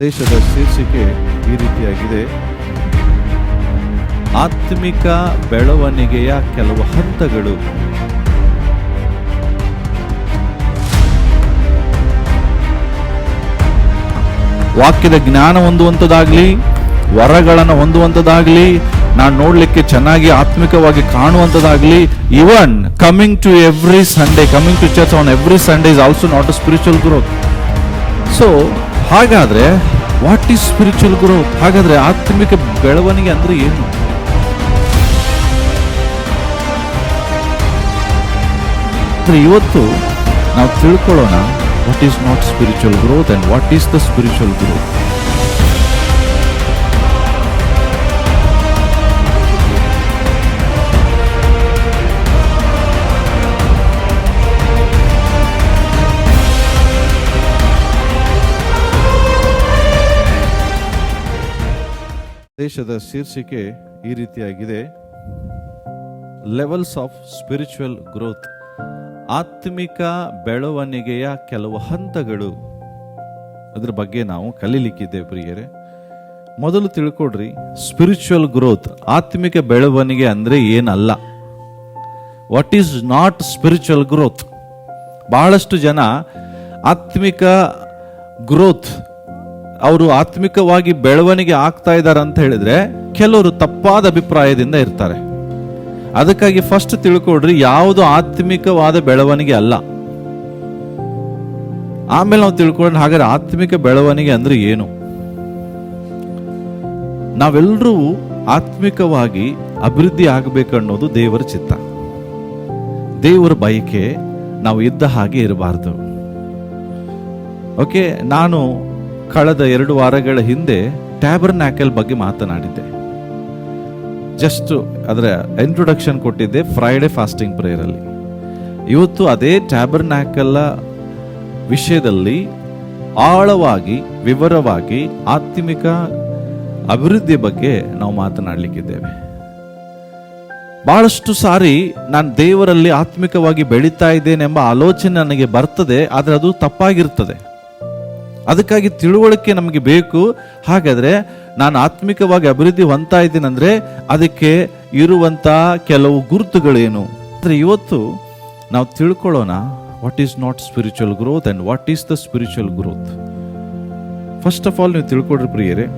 ದೇಶದ ಶೀರ್ಷಿಕೆ ಈ ರೀತಿಯಾಗಿದೆ: ಆತ್ಮಿಕ ಬೆಳವಣಿಗೆಯ ಕೆಲವು ಹಂತಗಳು. ವಾಕ್ಯದ ಜ್ಞಾನ ಹೊಂದುವಂಥದ್ದಾಗ್ಲಿ, ವರಗಳನ್ನು ಹೊಂದುವಂಥದ್ದಾಗ್ಲಿ, ನಾನು ನೋಡ್ಲಿಕ್ಕೆ ಚೆನ್ನಾಗಿ ಆತ್ಮಿಕವಾಗಿ ಕಾಣುವಂಥದ್ದಾಗ್ಲಿ, even coming to every Sunday, coming to church on every Sunday is also not a spiritual growth. So ಹಾಗಾದ್ರೆ ವಾಟ್ ಈಸ್ ಸ್ಪಿರಿಚುವಲ್ ಗ್ರೋತ್? ಹಾಗಾದ್ರೆ ಆತ್ಮಿಕ ಬೆಳವಣಿಗೆ ಅಂದ್ರೆ ಏನು? ಇವತ್ತು ನಾವು ತಿಳ್ಕೊಳ್ಳೋಣ what is not spiritual growth and what is the spiritual growth. ದೇಶದ ಶೀರ್ಷಿಕೆ ಈ ರೀತಿಯಾಗಿದೆ: ಲೆವೆಲ್ಸ್ ಆಫ್ ಸ್ಪಿರಿಚುವಲ್ ಗ್ರೋತ್, ಆತ್ಮಿಕ ಬೆಳವಣಿಗೆಯ ಕೆಲವು ಹಂತಗಳು. ಅದ್ರ ಬಗ್ಗೆ ನಾವು ಕಲೀಲಿಕ್ಕಿದ್ದೇವೆ ಪ್ರಿಯರೇ. ಮೊದಲು ತಿಳ್ಕೊಡ್ರಿ, ಸ್ಪಿರಿಚುವಲ್ ಗ್ರೋತ್, ಆತ್ಮಿಕ ಬೆಳವಣಿಗೆ ಅಂದ್ರೆ ಏನಲ್ಲ. What is not spiritual growth? ಬಹಳಷ್ಟು ಜನ ಆತ್ಮಿಕ ಗ್ರೋತ್, ಅವರು ಆತ್ಮಿಕವಾಗಿ ಬೆಳವಣಿಗೆ ಆಗ್ತಾ ಇದ್ದಾರೆ ಅಂತ ಹೇಳಿದ್ರೆ ಕೆಲವರು ತಪ್ಪಾದ ಅಭಿಪ್ರಾಯದಿಂದ ಇರ್ತಾರೆ. ಅದಕ್ಕಾಗಿ ಫಸ್ಟ್ ತಿಳ್ಕೊಡ್ರಿ, ಯಾವುದು ಆತ್ಮಿಕವಾದ ಬೆಳವಣಿಗೆ ಅಲ್ಲ. ಆಮೇಲೆ ನಾವು ತಿಳ್ಕೊಂಡ್ರೆ ಹಾಗಾದ್ರೆ ಆತ್ಮಿಕ ಬೆಳವಣಿಗೆ ಅಂದ್ರೆ ಏನು. ನಾವೆಲ್ಲರೂ ಆತ್ಮಿಕವಾಗಿ ಅಭಿವೃದ್ಧಿ ಆಗಬೇಕನ್ನೋದು ದೇವರ ಚಿತ್ತ, ದೇವರ ಬಯಕೆ. ನಾವು ಇದ್ದ ಹಾಗೆ ಇರಬಾರ್ದು. ಓಕೆ, ನಾನು ಕಳೆದ 2 ವಾರಗಳ ಹಿಂದೆ ಟ್ಯಾಬರ್ನ್ಯಾಕಲ್ ಬಗ್ಗೆ ಮಾತನಾಡಿದ್ದೆ. ಜಸ್ಟ್ ಅದರ ಇಂಟ್ರೊಡಕ್ಷನ್ ಕೊಟ್ಟಿದ್ದೆ ಫ್ರೈಡೆ ಫಾಸ್ಟಿಂಗ್ ಪ್ರೇಯರ್ ಅಲ್ಲಿ. ಇವತ್ತು ಅದೇ ಟ್ಯಾಬರ್ನ್ಯಾಕಲ್ ವಿಷಯದಲ್ಲಿ ಆಳವಾಗಿ ವಿವರವಾಗಿ ಆತ್ಮಿಕ ಅಭಿವೃದ್ಧಿ ಬಗ್ಗೆ ನಾವು ಮಾತನಾಡಲಿಕ್ಕಿದ್ದೇವೆ. ಬಹಳಷ್ಟು ಸಾರಿ ನಾನು ದೇವರಲ್ಲಿ ಆತ್ಮಿಕವಾಗಿ ಬೆಳೀತಾ ಇದ್ದೇನೆಂಬ ಆಲೋಚನೆ ನನಗೆ ಬರ್ತದೆ, ಆದರೆ ಅದು ತಪ್ಪಾಗಿರ್ತದೆ. ಅದಕ್ಕಾಗಿ ತಿಳುವಳಿಕೆ ನಮಗೆ ಬೇಕು. ಹಾಗಾದ್ರೆ ನಾನು ಆತ್ಮಿಕವಾಗಿ ಅಭಿವೃದ್ಧಿ ಹೊಂದ್ತಾ ಇದ್ದೀನಂದ್ರೆ ಅದಕ್ಕೆ ಇರುವಂತ ಕೆಲವು ಗುರುತುಗಳೇನು ಅಂದ್ರೆ ಇವತ್ತು ನಾವು ತಿಳ್ಕೊಳ್ಳೋಣ. What is not spiritual growth and what is the spiritual growth. First of all ನೀವು ತಿಳ್ಕೊಡ್ರಿ ಪ್ರಿಯರೇ,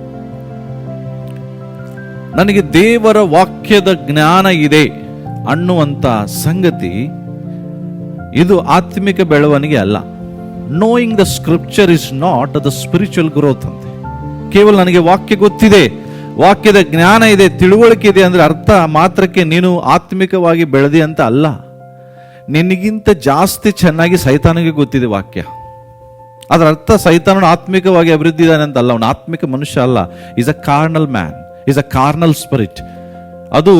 ನನಗೆ ದೇವರ ವಾಕ್ಯದ ಜ್ಞಾನ ಇದೆ ಅನ್ನುವಂತ ಸಂಗತಿ ಇದು ಆತ್ಮಿಕ ಬೆಳವಣಿಗೆ ಅಲ್ಲ. Knowing the scripture is not the spiritual growth ಅಂತೆ. ಕೇವಲ ನನಗೆ ವಾಕ್ಯ ಗೊತ್ತಿದೆ, ವಾಕ್ಯದ ಜ್ಞಾನ ಇದೆ, ತಿಳುವಳಿಕೆ ಇದೆ ಅಂದ್ರೆ ಅರ್ಥ ಮಾತ್ರಕ್ಕೆ ನೀನು ಆತ್ಮಿಕವಾಗಿ ಬೆಳೆದಿ ಅಂತ ಅಲ್ಲ. ನಿನಗಿಂತ ಜಾಸ್ತಿ ಚೆನ್ನಾಗಿ ಸೈತಾನಿಗೆ ಗೊತ್ತಿದೆ ವಾಕ್ಯ. ಅದರ ಅರ್ಥ ಸೈತಾನನು ಆತ್ಮಿಕವಾಗಿ ಅಭಿವೃದ್ಧಿ ಇದ್ದಾನೆ ಅಂತ ಅಲ್ಲ. ಅವನು ಆತ್ಮಿಕ ಮನುಷ್ಯ ಅಲ್ಲ. Is a carnal man, is a carnal spirit. ಅದು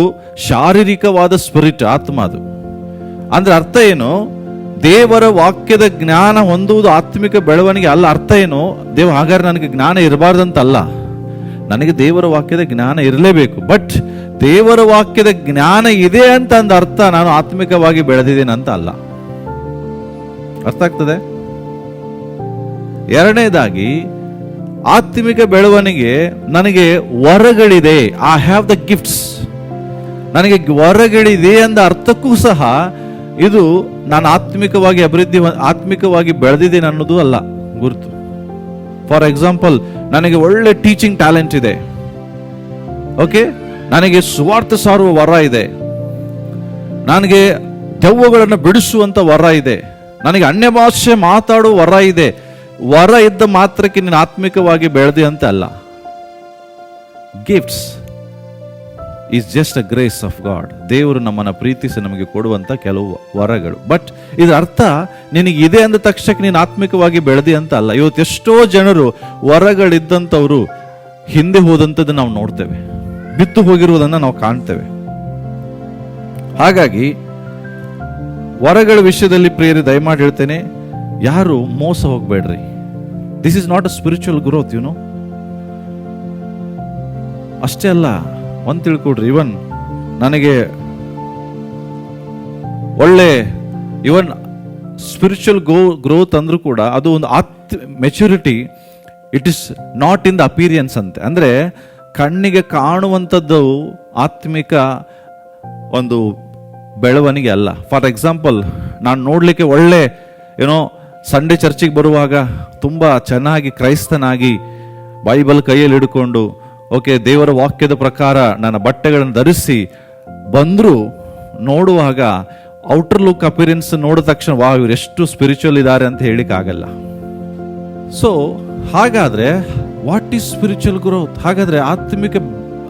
ಶಾರೀರಿಕವಾದ ಸ್ಪಿರಿಟ್, ಆತ್ಮ. ಅದು ಅಂದ್ರೆ ಅರ್ಥ ಏನು? ದೇವರ ವಾಕ್ಯದ ಜ್ಞಾನ ಹೊಂದುವುದು ಆತ್ಮಿಕ ಬೆಳವಣಿಗೆ ಅಲ್ಲ. ಅರ್ಥ ಏನು? ಹಾಗಾದ್ರೆ ನನಗೆ ಜ್ಞಾನ ಇರಬಾರ್ದಂತಲ್ಲ. ನನಗೆ ದೇವರ ವಾಕ್ಯದ ಜ್ಞಾನ ಇರಲೇಬೇಕು. ಬಟ್ ದೇವರ ವಾಕ್ಯದ ಜ್ಞಾನ ಇದೆ ಅಂತ ಅಂದ ಅರ್ಥ ನಾನು ಆತ್ಮಿಕವಾಗಿ ಬೆಳೆದಿದ್ದೇನೆ ಅಂತ ಅಲ್ಲ. ಅರ್ಥ ಆಗ್ತದೆ? ಎರಡನೇದಾಗಿ, ಆತ್ಮಿಕ ಬೆಳವಣಿಗೆ ನನಗೆ ವರಗಳಿದೆ. I have the gifts. ನನಗೆ ವರಗಳಿದೆ ಅಂದ ಅರ್ಥಕ್ಕೂ ಸಹ ಇದು ನಾನು ಆತ್ಮಿಕವಾಗಿ ಬೆಳೆದಿದ್ದೇನೆ ಅನ್ನೋದು ಅಲ್ಲ ಗುರುತು. ಫಾರ್ ಎಕ್ಸಾಂಪಲ್, ನನಗೆ ಒಳ್ಳೆ ಟೀಚಿಂಗ್ ಟ್ಯಾಲೆಂಟ್ ಇದೆ. ಓಕೆ, ನನಗೆ ಸುವಾರ್ತೆ ಸಾರುವ ವರ ಇದೆ, ನನಗೆ ದೆವ್ವಗಳನ್ನು ಬಿಡಿಸುವಂತ ವರ ಇದೆ, ನನಗೆ ಅನ್ಯ ಭಾಷೆ ಮಾತಾಡುವ ವರ ಇದೆ. ವರ ಇದ್ದ ಮಾತ್ರಕ್ಕೆ ನೀನು ಆತ್ಮಿಕವಾಗಿ ಬೆಳೆದಿ ಅಂತ ಅಲ್ಲ. Gifts is just a grace of god. ದೇವರು ನಮ್ಮನ್ನು ಪ್ರೀತಿಸಿ ನಮಗೆ ಕೊಡುವಂತ ಕೆಲವು ವರಗಳು. ಬಟ್ ಇದರ ಅರ್ಥ ನಿನಗೆ ಇದೆ ಅಂದ ತಕ್ಷಣಕ್ಕೆ ನೀನು ಆತ್ಮಿಕವಾಗಿ ಬೆಳೆದಿ ಅಂತ ಅಲ್ಲ. ಇವತ್ತು ಎಷ್ಟೋ ಜನರು ವರಗಳಿದ್ದಂಥವ್ರು ಹಿಂದೆ ಹೋದಂಥದ್ದು ನಾವು ನೋಡ್ತೇವೆ, ಬಿತ್ತು ಹೋಗಿರುವುದನ್ನು ನಾವು ಕಾಣ್ತೇವೆ. ಹಾಗಾಗಿ ವರಗಳ ವಿಷಯದಲ್ಲಿ ಪ್ರಿಯರೇ ದಯಮಾಡಿ ಹೇಳ್ತೇನೆ, ಯಾರು ಮೋಸ ಹೋಗ್ಬೇಡ್ರಿ. This is not a spiritual growth, you know. ಅಷ್ಟೇ ಅಲ್ಲ, ಒಂದು ತಿಳ್ಕೊಡ್ರಿ, ಇವನ್ ನನಗೆ ಒಳ್ಳೆ ಇವನ್ ಸ್ಪಿರಿಚುವಲ್ ಗ್ರೋತ್ ಅಂದ್ರೂ ಕೂಡ ಅದು ಒಂದು maturity it is not in the appearance ಅಂತೆ. ಅಂದರೆ ಕಣ್ಣಿಗೆ ಕಾಣುವಂಥದ್ದು ಆತ್ಮಿಕ ಒಂದು ಬೆಳವಣಿಗೆ ಅಲ್ಲ. ಫಾರ್ ಎಕ್ಸಾಂಪಲ್, ನಾನು ನೋಡಲಿಕ್ಕೆ ಒಳ್ಳೆ ಸಂಡೇ ಚರ್ಚಿಗೆ ಬರುವಾಗ ತುಂಬ ಚೆನ್ನಾಗಿ ಕ್ರೈಸ್ತನಾಗಿ ಬೈಬಲ್ ಕೈಯಲ್ಲಿ ಹಿಡ್ಕೊಂಡು ದೇವರ ವಾಕ್ಯದ ಪ್ರಕಾರ ನನ್ನ ಬಟ್ಟೆಗಳನ್ನು ಧರಿಸಿ ಬಂದರೂ ನೋಡುವಾಗ ಔಟರ್ ಲುಕ್ ಅಪಿಯರೆನ್ಸ್ ನೋಡಿದ ತಕ್ಷಣ ಇವ್ರು ಎಷ್ಟು ಸ್ಪಿರಿಚುವಲ್ ಇದ್ದಾರೆ ಅಂತ ಹೇಳಿಕ್ಕಾಗಲ್ಲ. ಸೊ ಹಾಗಾದ್ರೆ ವಾಟ್ ಈಸ್ ಸ್ಪಿರಿಚುವಲ್ ಗ್ರೋತ್? ಹಾಗಾದ್ರೆ ಆತ್ಮಿಕ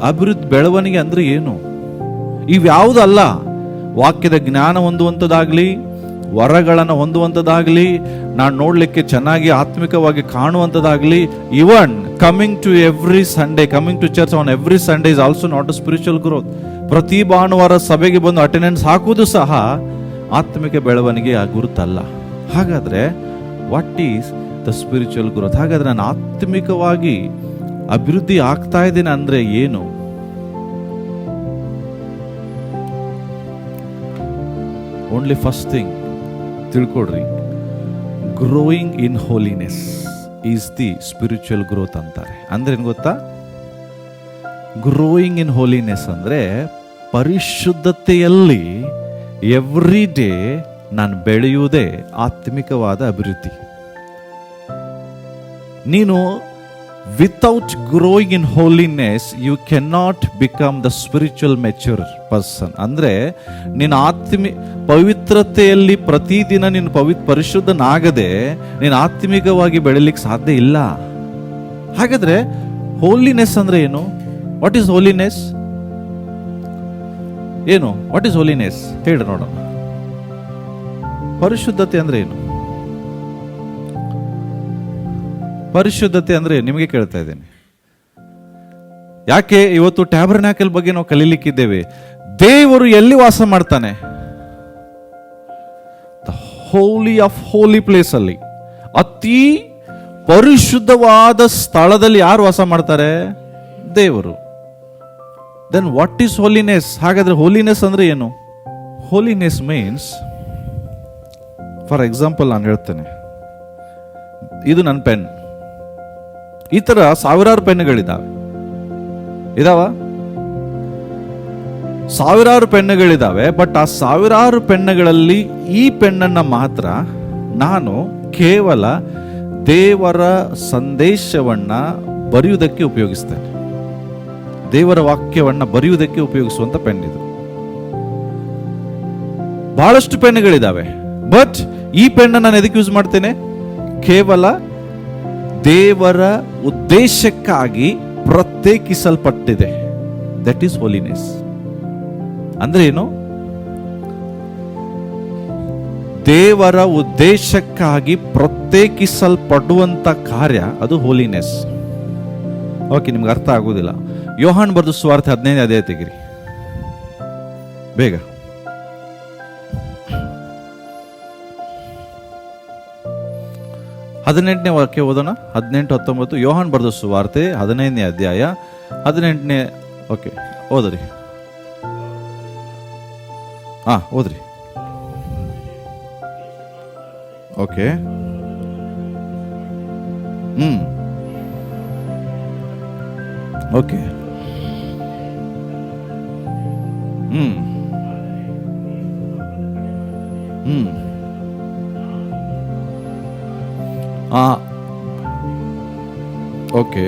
ಅಭಿವೃದ್ಧಿ ಬೆಳವಣಿಗೆ ಅಂದ್ರೆ ಏನು? ಇವ್ಯಾವುದಲ್ಲ. ವಾಕ್ಯದ ಜ್ಞಾನ ಹೊಂದುವಂಥದ್ದಾಗ್ಲಿ, ವರಗಳನ್ನು ಹೊಂದುವಂಥದ್ದಾಗ್ಲಿ, ನಾನು ನೋಡ್ಲಿಕ್ಕೆ ಚೆನ್ನಾಗಿ ಆತ್ಮಿಕವಾಗಿ ಕಾಣುವಂಥದ್ದಾಗ್ಲಿ, even coming to every Sunday, coming to church on every Sunday is also not a spiritual growth. ಪ್ರತಿ ಭಾನುವಾರ ಸಭೆಗೆ ಬಂದು ಅಟೆಂಡೆನ್ಸ್ ಹಾಕುವುದು ಸಹ ಆತ್ಮಿಕ ಬೆಳವಣಿಗೆ ಗುರುತಲ್ಲ. ಹಾಗಾದ್ರೆ what is the spiritual growth? ಹಾಗಾದ್ರೆ ನಾನು ಆತ್ಮಿಕವಾಗಿ ಅಭಿವೃದ್ಧಿ ಆಗ್ತಾ ಇದ್ದೇನೆ ಅಂದ್ರೆ ಏನು? ಓನ್ಲಿ ಫಸ್ಟ್ ಥಿಂಗ್ ತಿಳ್ಕೊಡ್ರಿ, growing in holiness is the spiritual growth ಅಂತಾರೆ. ಅಂದ್ರೆ ಏನು ಗೊತ್ತಾ? ಗ್ರೋಯಿಂಗ್ ಇನ್ ಹೋಲಿನೆಸ್ ಅಂದ್ರೆ ಪರಿಶುದ್ಧತೆಯಲ್ಲಿ ಎವ್ರಿ ಡೇ ನಾನು ಬೆಳೆಯುವುದೇ ಆತ್ಮಿಕವಾದ ಅಭಿವೃದ್ಧಿ. ನೀನು without growing in holiness you can not become the spiritual mature person. ಅಂದ್ರೆ ನೀನು ಪವಿತ್ರತೆಯಲ್ಲಿ ಪ್ರತಿದಿನ ನೀನು ಪರಿಶುದ್ಧನಾಗದೆ ನೀನು ಆತ್ಮಿಕವಾಗಿ ಬೆಳಿಲಿಕ್ಕೆ ಸಾಧ್ಯ ಇಲ್ಲ. ಹಾಗಾದ್ರೆ ಹೋಲಿನೆಸ್ ಅಂದ್ರೆ ಏನು? What is holiness? ಏನು? ವಾಟ್ ಈಸ್ ಹೋಲಿನೆಸ್ ಹೇಳಿ ನೋಡೋಣ. ಪರಿಶುದ್ಧತೆ ಅಂದ್ರೆ ಏನು? ಪರಿಶುದ್ಧತೆ ಅಂದ್ರೆ ನಿಮಗೆ ಕೇಳ್ತಾ ಇದ್ದೇನೆ. ಯಾಕೆ ಇವತ್ತು ಟ್ಯಾಬರ್ನಾಕಲ್ ಬಗ್ಗೆ ನಾವು ಕಲೀಲಿಕ್ಕಿದ್ದೇವೆ. ದೇವರು ಎಲ್ಲಿ ವಾಸ ಮಾಡ್ತಾನೆ? The holy of holy place ಅಲ್ಲಿ, ಅತಿ ಪರಿಶುದ್ಧವಾದ ಸ್ಥಳದಲ್ಲಿ ಯಾರು ವಾಸ ಮಾಡ್ತಾರೆ? ದೇವರು. Then what is holiness? ಹಾಗಾದ್ರೆ ಹೋಲಿನೆಸ್ ಅಂದ್ರೆ ಏನು? ಹೋಲಿನೆಸ್ ಮೀನ್ಸ್, ಫಾರ್ ಎಕ್ಸಾಂಪಲ್ ನಾನು ಹೇಳ್ತೇನೆ, ಇದು ನನ್ನ ಪೆನ್. ಈ ತರ ಸಾವಿರಾರು ಪೆನ್ನುಗಳಿದ್ದಾವೆ. ಸಾವಿರಾರು ಪೆನ್ನುಗಳಿದ್ದಾವೆ. ಬಟ್ ಆ ಸಾವಿರಾರು ಪೆನ್ನುಗಳಲ್ಲಿ ಈ ಪೆನ್ನನ್ನ ಮಾತ್ರ ನಾನು ಕೇವಲ ದೇವರ ಸಂದೇಶವನ್ನ ಬರೆಯುವುದಕ್ಕೆ ಉಪಯೋಗಿಸ್ತೇನೆ. ದೇವರ ವಾಕ್ಯವನ್ನ ಬರೆಯುವುದಕ್ಕೆ ಉಪಯೋಗಿಸುವಂತ ಪೆನ್ ಇದು. ಬಹಳಷ್ಟು ಪೆನ್ನುಗಳಿದ್ದಾವೆ. ಬಟ್ ಈ ಪೆನ್ನ ನಾನು ಎದಕ್ಕೆ ಯೂಸ್ ಮಾಡ್ತೇನೆ? ಕೇವಲ ದೇವರ ಉದ್ದೇಶಕ್ಕಾಗಿ ಪ್ರತ್ಯೇಕಿಸಲ್ಪಟ್ಟಿದೆ. That is holiness. ಅಂದ್ರೆ ಏನು? ದೇವರ ಉದ್ದೇಶಕ್ಕಾಗಿ ಪ್ರತ್ಯೇಕಿಸಲ್ಪಡುವಂತ ಕಾರ್ಯ, ಅದು ಹೋಲಿನೆಸ್. ಓಕೆ, ನಿಮ್ಗೆ ಅರ್ಥ ಆಗುವುದಿಲ್ಲ. ಯೋಹಾನ್ ಬರೆದ ಸುವಾರ್ತೆ 15ನೇ ಅಧ್ಯಾಯ ತೆಗಿರಿ ಬೇಗ. ಹದಿನೆಂಟನೇ ವಾಕ್ಯ ಓದೋಣ. 18-19 ಯೋಹಾನ್ ಬರೆದ ಸುವಾರ್ತೆ 15ನೇ ಅಧ್ಯಾಯ 18ನೇ. ಓಕೆ, ಓದ್ರಿ. ಓದ್ರಿ. ಓಕೆ. ಓಕೆ. ಓಕೆ.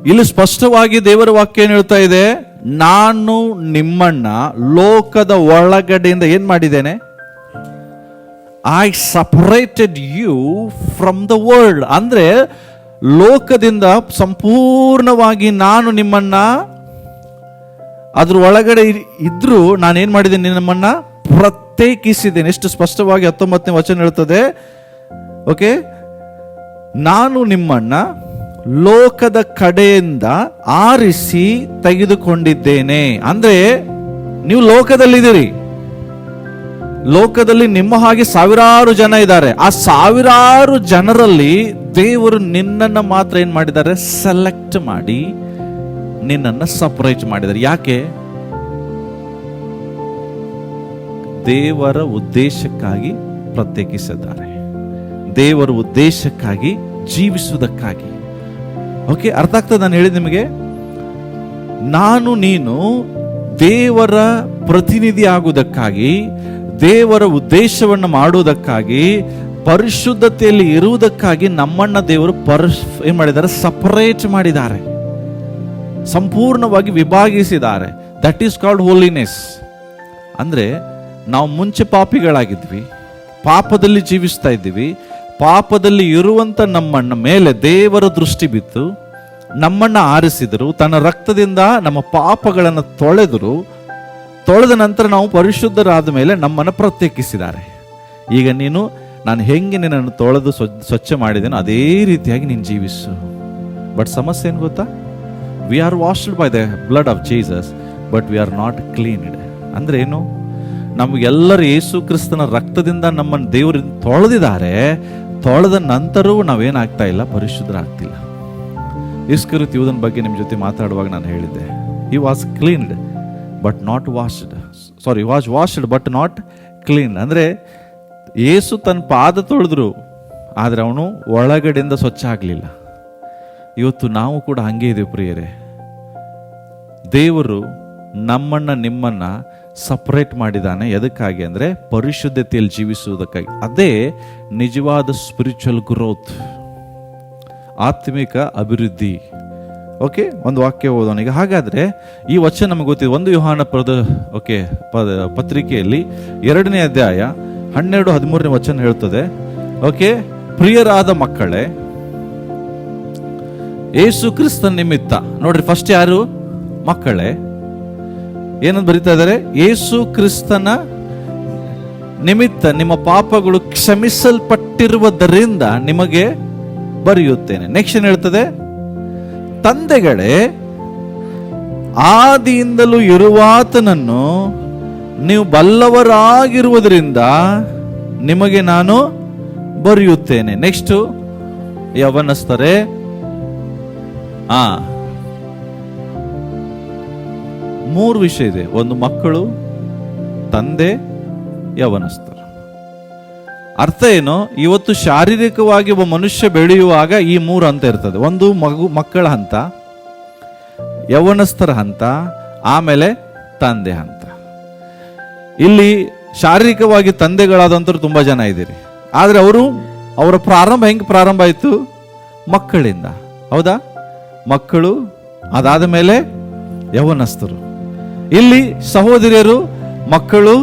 ಇಲ್ಲಿ ಸ್ಪಷ್ಟವಾಗಿ ದೇವರ ವಾಕ್ಯ ಏನ್ ಹೇಳ್ತಾ ಇದೆ? ನಾನು ನಿಮ್ಮನ್ನ ಲೋಕದ ಒಳಗಡೆಯಿಂದ ಏನ್ ಮಾಡಿದ್ದೇನೆ? I separated you from the world. ಅಂದ್ರೆ ಲೋಕದಿಂದ ಸಂಪೂರ್ಣವಾಗಿ ನಾನು ನಿಮ್ಮನ್ನ ಅದ್ರ ಒಳಗಡೆ ಇದ್ರೂ ನಾನೇನ್ ಮಾಡಿದ್ದೇನೆ? ನಿಮ್ಮನ್ನ ಪ್ರತ್ಯೇಕಿಸಿದ್ದೇನೆ. ಎಷ್ಟು ಸ್ಪಷ್ಟವಾಗಿ 19ನೇ ವಚನ ಹೇಳ್ತದೆ. ಓಕೆ, ನಾನು ನಿಮ್ಮನ್ನ ಲೋಕದ ಕಡೆಯಿಂದ ಆರಿಸಿ ತೆಗೆದುಕೊಂಡಿದ್ದೇನೆ. ಅಂದ್ರೆ ನೀವು ಲೋಕದಲ್ಲಿದ್ದೀರಿ. ಲೋಕದಲ್ಲಿ ನಿಮ್ಮ ಹಾಗೆ ಸಾವಿರಾರು ಜನ ಇದ್ದಾರೆ. ಆ ಸಾವಿರಾರು ಜನರಲ್ಲಿ ದೇವರು ನಿನ್ನನ್ನು ಮಾತ್ರ ಏನ್ ಮಾಡಿದ್ದಾರೆ? ಸೆಲೆಕ್ಟ್ ಮಾಡಿ ನಿನ್ನನ್ನು ಸಪರೇಟ್ ಮಾಡಿದ್ದಾರೆ. ಯಾಕೆ? ದೇವರ ಉದ್ದೇಶಕ್ಕಾಗಿ ಪ್ರತ್ಯೇಕಿಸಿದ್ದಾರೆ. ದೇವರ ಉದ್ದೇಶಕ್ಕಾಗಿ ಜೀವಿಸುವುದಕ್ಕಾಗಿ. ಓಕೆ, ಅರ್ಥ ಆಗ್ತದೆ ನಾನು ಹೇಳಿದ ನಿಮಗೆ? ನಾನು ನೀನು ದೇವರ ಪ್ರತಿನಿಧಿ ಆಗುವುದಕ್ಕಾಗಿ, ದೇವರ ಉದ್ದೇಶವನ್ನು ಮಾಡುವುದಕ್ಕಾಗಿ, ಪರಿಶುದ್ಧತೆಯಲ್ಲಿ ಇರುವುದಕ್ಕಾಗಿ ನಮ್ಮನ್ನ ದೇವರು ಏನ್ ಮಾಡಿದ್ದಾರೆ? ಸಪರೇಟ್ ಮಾಡಿದ್ದಾರೆ, ಸಂಪೂರ್ಣವಾಗಿ ವಿಭಾಗಿಸಿದ್ದಾರೆ. That is called holiness. ಅಂದ್ರೆ ನಾವು ಮುಂಚೆ ಪಾಪಿಗಳಾಗಿದ್ವಿ, ಪಾಪದಲ್ಲಿ ಜೀವಿಸ್ತಾ ಇದ್ದೀವಿ. ಪಾಪದಲ್ಲಿ ಇರುವಂತ ನಮ್ಮನ್ನ ಮೇಲೆ ದೇವರ ದೃಷ್ಟಿ ಬಿತ್ತು, ನಮ್ಮನ್ನ ಆರಿಸಿದರು, ತನ್ನ ರಕ್ತದಿಂದ ನಮ್ಮ ಪಾಪಗಳನ್ನು ತೊಳೆದ ನಂತರ ನಾವು ಪರಿಶುದ್ಧರಾದ ಮೇಲೆ ನಮ್ಮನ್ನು ಪ್ರತ್ಯೇಕಿಸಿದ್ದಾರೆ. ಈಗ ನಾನು ಹೆಂಗೆ ನಿನ್ನನ್ನು ತೊಳೆದು ಸ್ವಚ್ಛ ಮಾಡಿದ್ದೇನೋ ಅದೇ ರೀತಿಯಾಗಿ ನೀನು ಜೀವಿಸು. ಬಟ್ ಸಮಸ್ಯೆ ಏನು ಗೊತ್ತಾ? We are washed by the blood of Jesus, but we are not cleaned. ಅಂದ್ರೆ ಏನು? ನಮಗೆಲ್ಲರೂ ಯೇಸು ಕ್ರಿಸ್ತನ ರಕ್ತದಿಂದ ನಮ್ಮನ್ನು ದೇವರಿಂದ ತೊಳೆದ ನಂತರವೂ ನಾವೇನಾಗ್ತಾ ಇಲ್ಲ, ಪರಿಶುದ್ಧರಾಗ್ತಿಲ್ಲ. ಇಸ್ಕರಿಯೋತ ಯೂದನ ಬಗ್ಗೆ ನಿಮ್ಮ ಜೊತೆ ಮಾತಾಡುವಾಗ ನಾನು ಹೇಳಿದ್ದೆ, he was cleaned but not washed. Sorry, was washed but not clean. ಅಂದರೆ ಯೇಸು ತನ್ನ ಪಾದ ತೊಳೆದ್ರು, ಆದರೆ ಅವನು ಒಳಗಡೆಯಿಂದ ಸ್ವಚ್ಛ ಆಗಲಿಲ್ಲ. ಇವತ್ತು ನಾವು ಕೂಡ ಹಂಗೆ ಇದ್ದೀವಿ ಪ್ರಿಯರೇ. ದೇವರು ನಿಮ್ಮನ್ನ ಸಪರೇಟ್ ಮಾಡಿದ್ದಾನೆ. ಎದಕ್ಕಾಗಿ? ಅಂದರೆ ಪರಿಶುದ್ಧತೆಯಲ್ಲಿ ಜೀವಿಸುವುದಕ್ಕಾಗಿ. ಅದೇ ನಿಜವಾದ ಸ್ಪಿರಿಚುವಲ್ ಗ್ರೋತ್, ಆತ್ಮಿಕ ಅಭಿವೃದ್ಧಿ. ಓಕೆ, ಒಂದು ವಾಕ್ಯ ಓದೋಣ ಈಗ. ಹಾಗಾದ್ರೆ ಈ ವಚನ ನಮಗೆ ಗೊತ್ತಿದೆ. 1 ಯೋಹಾನ ಪತ್ರಿಕೆಯಲ್ಲಿ 2ನೇ ಅಧ್ಯಾಯ 12-13ನೇ ವಚನ ಹೇಳ್ತದೆ. ಓಕೆ, ಪ್ರಿಯರಾದ ಮಕ್ಕಳೇ, ಯೇಸು ಕ್ರಿಸ್ತನ ನಿಮಿತ್ತ, ನೋಡ್ರಿ ಫಸ್ಟ್ ಯಾರು? ಮಕ್ಕಳೇ. ಏನಂತ ಬರೀತಾ ಇದ್ದಾರೆ? ಯೇಸು ಕ್ರಿಸ್ತನ ನಿಮಿತ್ತ ನಿಮ್ಮ ಪಾಪಗಳು ಕ್ಷಮಿಸಲ್ಪಟ್ಟಿರುವುದರಿಂದ ನಿಮಗೆ ಬರೆಯುತ್ತೇನೆ. ನೆಕ್ಸ್ಟ್ ಏನ್ ಹೇಳ್ತದೆ? ತಂದೆಗಳೇ, ಆದಿಯಿಂದಲೂ ಇರುವಾತನನ್ನು ನೀವು ಬಲ್ಲವರಾಗಿರುವುದರಿಂದ ನಿಮಗೆ ನಾನು ಬರೆಯುತ್ತೇನೆ. ನೆಕ್ಸ್ಟ್ ಯವನಸ್ಥರೇ, ಮೂರು ವಿಷಯ ಇದೆ. ಒಂದು ಮಕ್ಕಳು, ತಂದೆ, ಯವನಸ್ಥರು. ಅರ್ಥ ಏನು? ಇವತ್ತು ಶಾರೀರಿಕವಾಗಿ ಒಬ್ಬ ಮನುಷ್ಯ ಬೆಳೆಯುವಾಗ ಈ 3 ಹಂತ ಇರ್ತದೆ. ಒಂದು ಮಕ್ಕಳ ಹಂತ, ಯವನಸ್ಥರ ಹಂತ, ಆಮೇಲೆ ತಂದೆ ಹಂತ. ಇಲ್ಲಿ ಶಾರೀರಿಕವಾಗಿ ತಂದೆಗಳಾದಂತರು ತುಂಬಾ ಜನ ಇದ್ದೀರಿ, ಆದ್ರೆ ಅವರ ಪ್ರಾರಂಭ ಹೆಂಗೆ ಪ್ರಾರಂಭ ಆಯ್ತು? ಮಕ್ಕಳಿಂದ. ಹೌದಾ? ಮಕ್ಕಳು, ಅದಾದ ಮೇಲೆ ಯವನಸ್ಥರು. ಇಲ್ಲಿ ಸಹೋದರಿಯರು, ಮಕ್ಕಳು,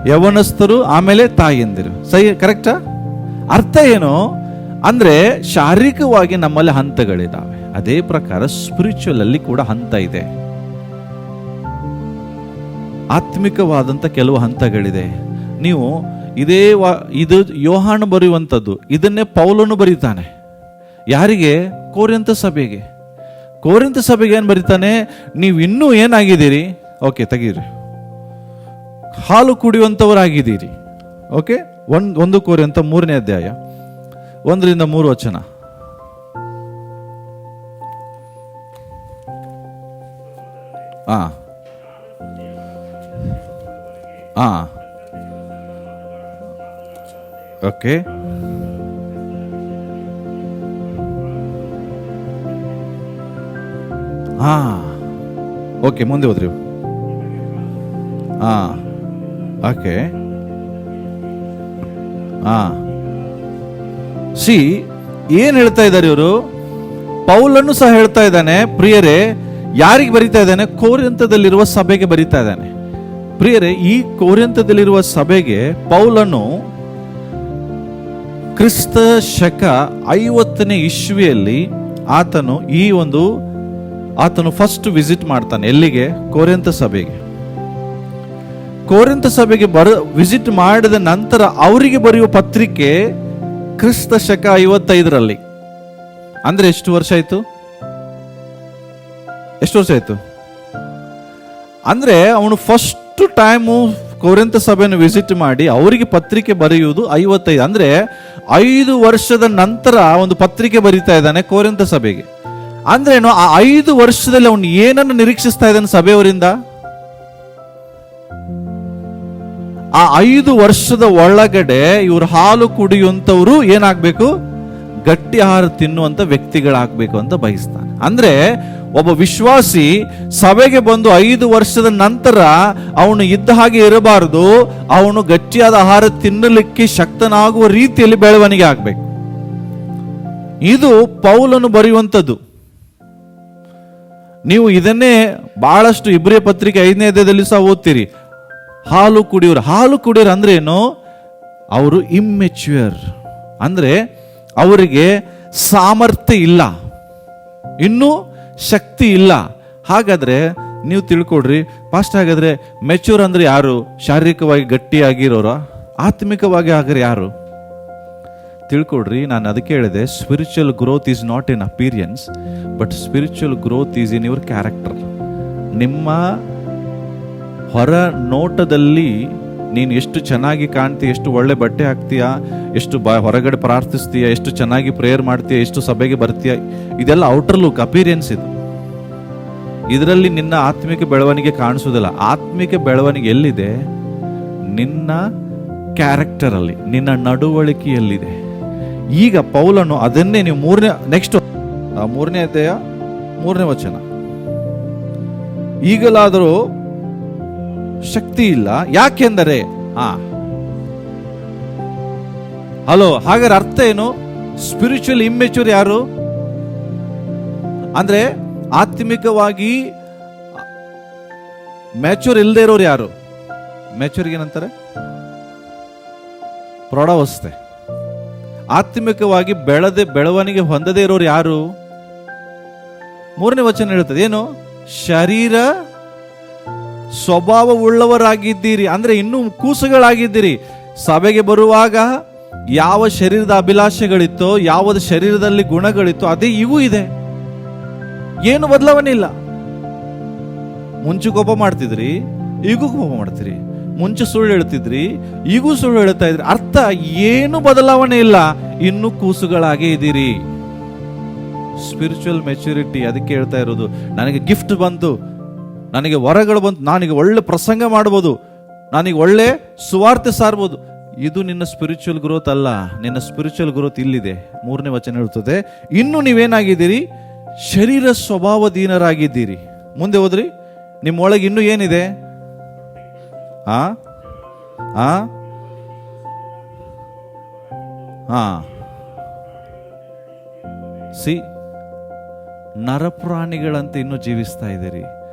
ಯವನಸ್ಥರು, ಆಮೇಲೆ ತಾಯಿಯಂದಿರು. ಸರಿ, ಕರೆಕ್ಟಾ? ಅರ್ಥ ಏನು ಅಂದ್ರೆ ಶಾರೀರಿಕವಾಗಿ ನಮ್ಮಲ್ಲಿ ಹಂತಗಳಿದ್ದಾವೆ, ಅದೇ ಪ್ರಕಾರ ಸ್ಪಿರಿಚುವಲ್ ಅಲ್ಲಿ ಕೂಡ ಹಂತ ಇದೆ. ಆತ್ಮಿಕವಾದಂತ ಕೆಲವು ಹಂತಗಳಿದೆ. ನೀವು ಇದು ಯೋಹಾನ ಬರೆಯುವಂಥದ್ದು, ಇದನ್ನೇ ಪೌಲನು ಬರೀತಾನೆ. ಯಾರಿಗೆ? ಕೊರಿಂಥ ಸಭೆಗೆ. ಕೊರಿಂಥ ಸಭೆಗೆ ಏನ್ ಬರೀತಾನೆ? ನೀವು ಇನ್ನೂ ಏನಾಗಿದ್ದೀರಿ? ಓಕೆ, ತೆಗೀರಿ, ಹಾಲು ಕುಡಿಯುವಂಥವರಾಗಿದ್ದೀರಿ. ಓಕೆ, 1 ಕೊರಿಂಥ 3ನೇ ಅಧ್ಯಾಯ 1-3 ವಚನ. ಓಕೆ, ಓಕೆ, ಮುಂದೆ ಹೋದ್ರಿ. ಓಕೆ, ಏನ್ ಹೇಳ್ತಾ ಇದ್ದಾರೆ ಇವರು? ಪೌಲನ್ನು ಸಹ ಹೇಳ್ತಾ ಇದ್ದಾನೆ. ಪ್ರಿಯರೇ, ಯಾರಿಗೆ ಬರೀತಾ ಇದ್ದಾನೆ? ಕೊರಿಂಥದಲ್ಲಿರುವ ಸಭೆಗೆ ಬರೀತಾ ಇದ್ದಾನೆ. ಪ್ರಿಯರೇ, ಈ ಕೊರಿಂಥದಲ್ಲಿರುವ ಸಭೆಗೆ ಪೌಲನು ಕ್ರಿಸ್ತ ಶಕ 50ನೇ ಇಸ್ವಿಯಲ್ಲಿ ಆತನು ಫಸ್ಟ್ ವಿಸಿಟ್ ಮಾಡ್ತಾನೆ. ಎಲ್ಲಿಗೆ? ಕೊರಿಂಥ ಸಭೆಗೆ. ಕೊರಿಂಥ ಸಭೆಗೆ ವಿಸಿಟ್ ಮಾಡಿದ ನಂತರ ಅವರಿಗೆ ಬರೆಯುವ ಪತ್ರಿಕೆ ಕ್ರಿಸ್ತ ಶಕ 55ರಲ್ಲಿ. ಅಂದ್ರೆ ಎಷ್ಟು ವರ್ಷ ಆಯ್ತು? ಅಂದ್ರೆ ಅವನು ಫಸ್ಟ್ ಟೈಮು ಕೊರಿಂಥ ಸಭೆಯನ್ನು ವಿಸಿಟ್ ಮಾಡಿ ಅವರಿಗೆ ಪತ್ರಿಕೆ ಬರೆಯುವುದು 55. ಅಂದ್ರೆ 5 ವರ್ಷದ ನಂತರ ಒಂದು ಪತ್ರಿಕೆ ಬರೀತಾ ಇದ್ದಾನೆ ಕೊರಿಂಥ ಸಭೆಗೆ. ಅಂದ್ರೆ ಏನು? ಆ 5 ವರ್ಷದಲ್ಲಿ ಅವನು ಏನನ್ನು ನಿರೀಕ್ಷಿಸ್ತಾ ಇದ್ದಾನೆ ಸಭೆಯವರಿಂದ? ಆ 5 ವರ್ಷದ ಒಳಗಡೆ ಇವ್ರು ಹಾಲು ಕುಡಿಯುವಂಥವ್ರು ಏನಾಗ್ಬೇಕು? ಗಟ್ಟಿ ಆಹಾರ ತಿನ್ನುವಂತ ವ್ಯಕ್ತಿಗಳಾಗಬೇಕು ಅಂತ ಬಯಸ್ತಾನೆ. ಅಂದ್ರೆ ಒಬ್ಬ ವಿಶ್ವಾಸಿ ಸಭೆಗೆ ಬಂದು 5 ವರ್ಷದ ನಂತರ ಅವನು ಇದ್ದ ಹಾಗೆ ಇರಬಾರದು. ಅವನು ಗಟ್ಟಿಯಾದ ಆಹಾರ ತಿನ್ನಲಿಕ್ಕೆ ಶಕ್ತನಾಗುವ ರೀತಿಯಲ್ಲಿ ಬೆಳವಣಿಗೆ ಆಗ್ಬೇಕು. ಇದು ಪೌಲನು ಬರೆಯುವಂಥದ್ದು. ನೀವು ಇದನ್ನೇ ಬಹಳಷ್ಟು ಇಬ್ರಿಯ ಪತ್ರಿಕೆ 5ನೇ ಅಧ್ಯಾಯದಲ್ಲಿ ಸಹ ಓದ್ತೀರಿ. ಹಾಲು ಕುಡಿಯೋರು ಅಂದ್ರೆ ಏನು? ಅವರು ಇಮ್ಮೆಚ್ಯೂರ್, ಅಂದ್ರೆ ಅವರಿಗೆ ಸಾಮರ್ಥ್ಯ ಇಲ್ಲ, ಇನ್ನೂ ಶಕ್ತಿ ಇಲ್ಲ. ಹಾಗಾದ್ರೆ ನೀವು ತಿಳ್ಕೊಡ್ರಿ ಫಾಸ್ಟ್. ಹಾಗಾದ್ರೆ ಮೆಚ್ಯೂರ್ ಅಂದ್ರೆ ಯಾರು? ಶಾರೀರಿಕವಾಗಿ ಗಟ್ಟಿಯಾಗಿರೋರ, ಆತ್ಮಿಕವಾಗಿ ಆಗರೆ ಯಾರು? ತಿಳ್ಕೊಡ್ರಿ. ನಾನು ಅದಕ್ಕೆ ಹೇಳಿದೆ, spiritual growth is not in appearance but spiritual growth is in your character. ನಿಮ್ಮ ಹೊರ ನೋಟದಲ್ಲಿ ನೀನು ಎಷ್ಟು ಚೆನ್ನಾಗಿ ಕಾಣ್ತೀಯ, ಎಷ್ಟು ಒಳ್ಳೆ ಬಟ್ಟೆ ಹಾಕ್ತೀಯ, ಎಷ್ಟು ಹೊರಗಡೆ ಪ್ರಾರ್ಥಿಸ್ತೀಯ, ಎಷ್ಟು ಚೆನ್ನಾಗಿ ಪ್ರೇಯರ್ ಮಾಡ್ತೀಯ, ಎಷ್ಟು ಸಭೆಗೆ ಬರ್ತೀಯ, ಇದೆಲ್ಲ ಔಟರ್ ಲುಕ್, ಅಪಿಯರೆನ್ಸ್. ಇದರಲ್ಲಿ ನಿನ್ನ ಆತ್ಮಿಕ ಬೆಳವಣಿಗೆ ಕಾಣಿಸೋದಿಲ್ಲ. ಆತ್ಮಿಕ ಬೆಳವಣಿಗೆ ಎಲ್ಲಿದೆ? ನಿನ್ನ ಕ್ಯಾರೆಕ್ಟರ್ ಅಲ್ಲಿ, ನಿನ್ನ ನಡವಳಿಕೆಯಲ್ಲಿದೆ. ಈಗ ಪೌಲನು ಅದನ್ನೇ ನೀವು ಮೂರನೇ ಅಧ್ಯಾಯ 3ನೇ ವಚನ, ಈಗಲಾದರೂ ಶಕ್ತಿ ಇಲ್ಲ, ಯಾಕೆಂದರೆ ಹಲೋ. ಹಾಗಾದ್ರೆ ಅರ್ಥ ಏನು? ಸ್ಪಿರಿಚುವಲ್ ಇಮ್ಮೆಚ್ಯೂರ್ ಯಾರು? ಅಂದ್ರೆ ಆತ್ಮಿಕವಾಗಿ ಮ್ಯಾಚೂರ್ ಇಲ್ಲದೆ ಇರೋರು ಯಾರು? ಮ್ಯಾಚೂರ್ಗೆ ಏನಂತಾರೆ? ಪ್ರೌಢಾವಸ್ಥೆ. ಆತ್ಮಿಕವಾಗಿ ಬೆಳವಣಿಗೆ ಹೊಂದದೇ ಇರೋರು ಯಾರು? 3ನೇ ವಚನ ಹೇಳ್ತದೆ ಏನು? ಶರೀರ ಸ್ವಭಾವವುಳ್ಳವರಾಗಿದ್ದೀರಿ, ಅಂದ್ರೆ ಇನ್ನೂ ಕೂಸುಗಳಾಗಿದ್ದೀರಿ. ಸಭೆಗೆ ಬರುವಾಗ ಯಾವ ಶರೀರದ ಅಭಿಲಾಷೆಗಳಿತ್ತೋ, ಯಾವ ಶರೀರದಲ್ಲಿ ಗುಣಗಳಿತ್ತೋ ಅದೇ ಇವು ಇದೆ. ಏನು ಬದಲಾವಣೆ ಇಲ್ಲ. ಮುಂಚೆ ಕೋಪ ಮಾಡ್ತಿದ್ರಿ, ಈಗೂ ಕೋಪ ಮಾಡ್ತೀರಿ. ಮುಂಚೆ ಸುಳ್ಳು ಹೇಳ್ತಿದ್ರಿ, ಈಗೂ ಸುಳ್ಳು ಹೇಳ್ತಾ ಇದ್ರಿ. ಅರ್ಥ ಏನು ಬದಲಾವಣೆ ಇಲ್ಲ, ಇನ್ನೂ ಕೂಸುಗಳಾಗೇ ಇದ್ದೀರಿ. Spiritual maturity. ಅದಕ್ಕೆ ಹೇಳ್ತಾ ಇರೋದು, ನನಗೆ ಗಿಫ್ಟ್ ಬಂತು, ನನಗೆ ವರಗಳು ಬಂತು, ನಾನೀಗ ಒಳ್ಳೆ ಪ್ರಸಂಗ ಮಾಡ್ಬೋದು, ನಾನೀಗ ಒಳ್ಳೆ ಸುವಾರ್ತೆ ಸಾರ್ಬೋದು. ಇದು ನಿನ್ನ ಸ್ಪಿರಿಚುವಲ್ ಗ್ರೋತ್ ಅಲ್ಲ. ನಿನ್ನ ಸ್ಪಿರಿಚುವಲ್ ಗ್ರೋತ್ ಇಲ್ಲಿದೆ. 3ನೇ ವಚನ ಹೇಳ್ತದೆ, ಇನ್ನು ನೀವೇನಾಗಿದ್ದೀರಿ? ಶರೀರ ಸ್ವಭಾವಧೀನರಾಗಿದ್ದೀರಿ. ಮುಂದೆ ಹೋದ್ರಿ, ನಿಮ್ಮೊಳಗೆ ಇನ್ನೂ ಏನಿದೆ? ನರಪ್ರಾಣಿಗಳಂತೆ ಇನ್ನೂ ಜೀವಿಸ್ತಾ ಇದ್ದೀರಿ.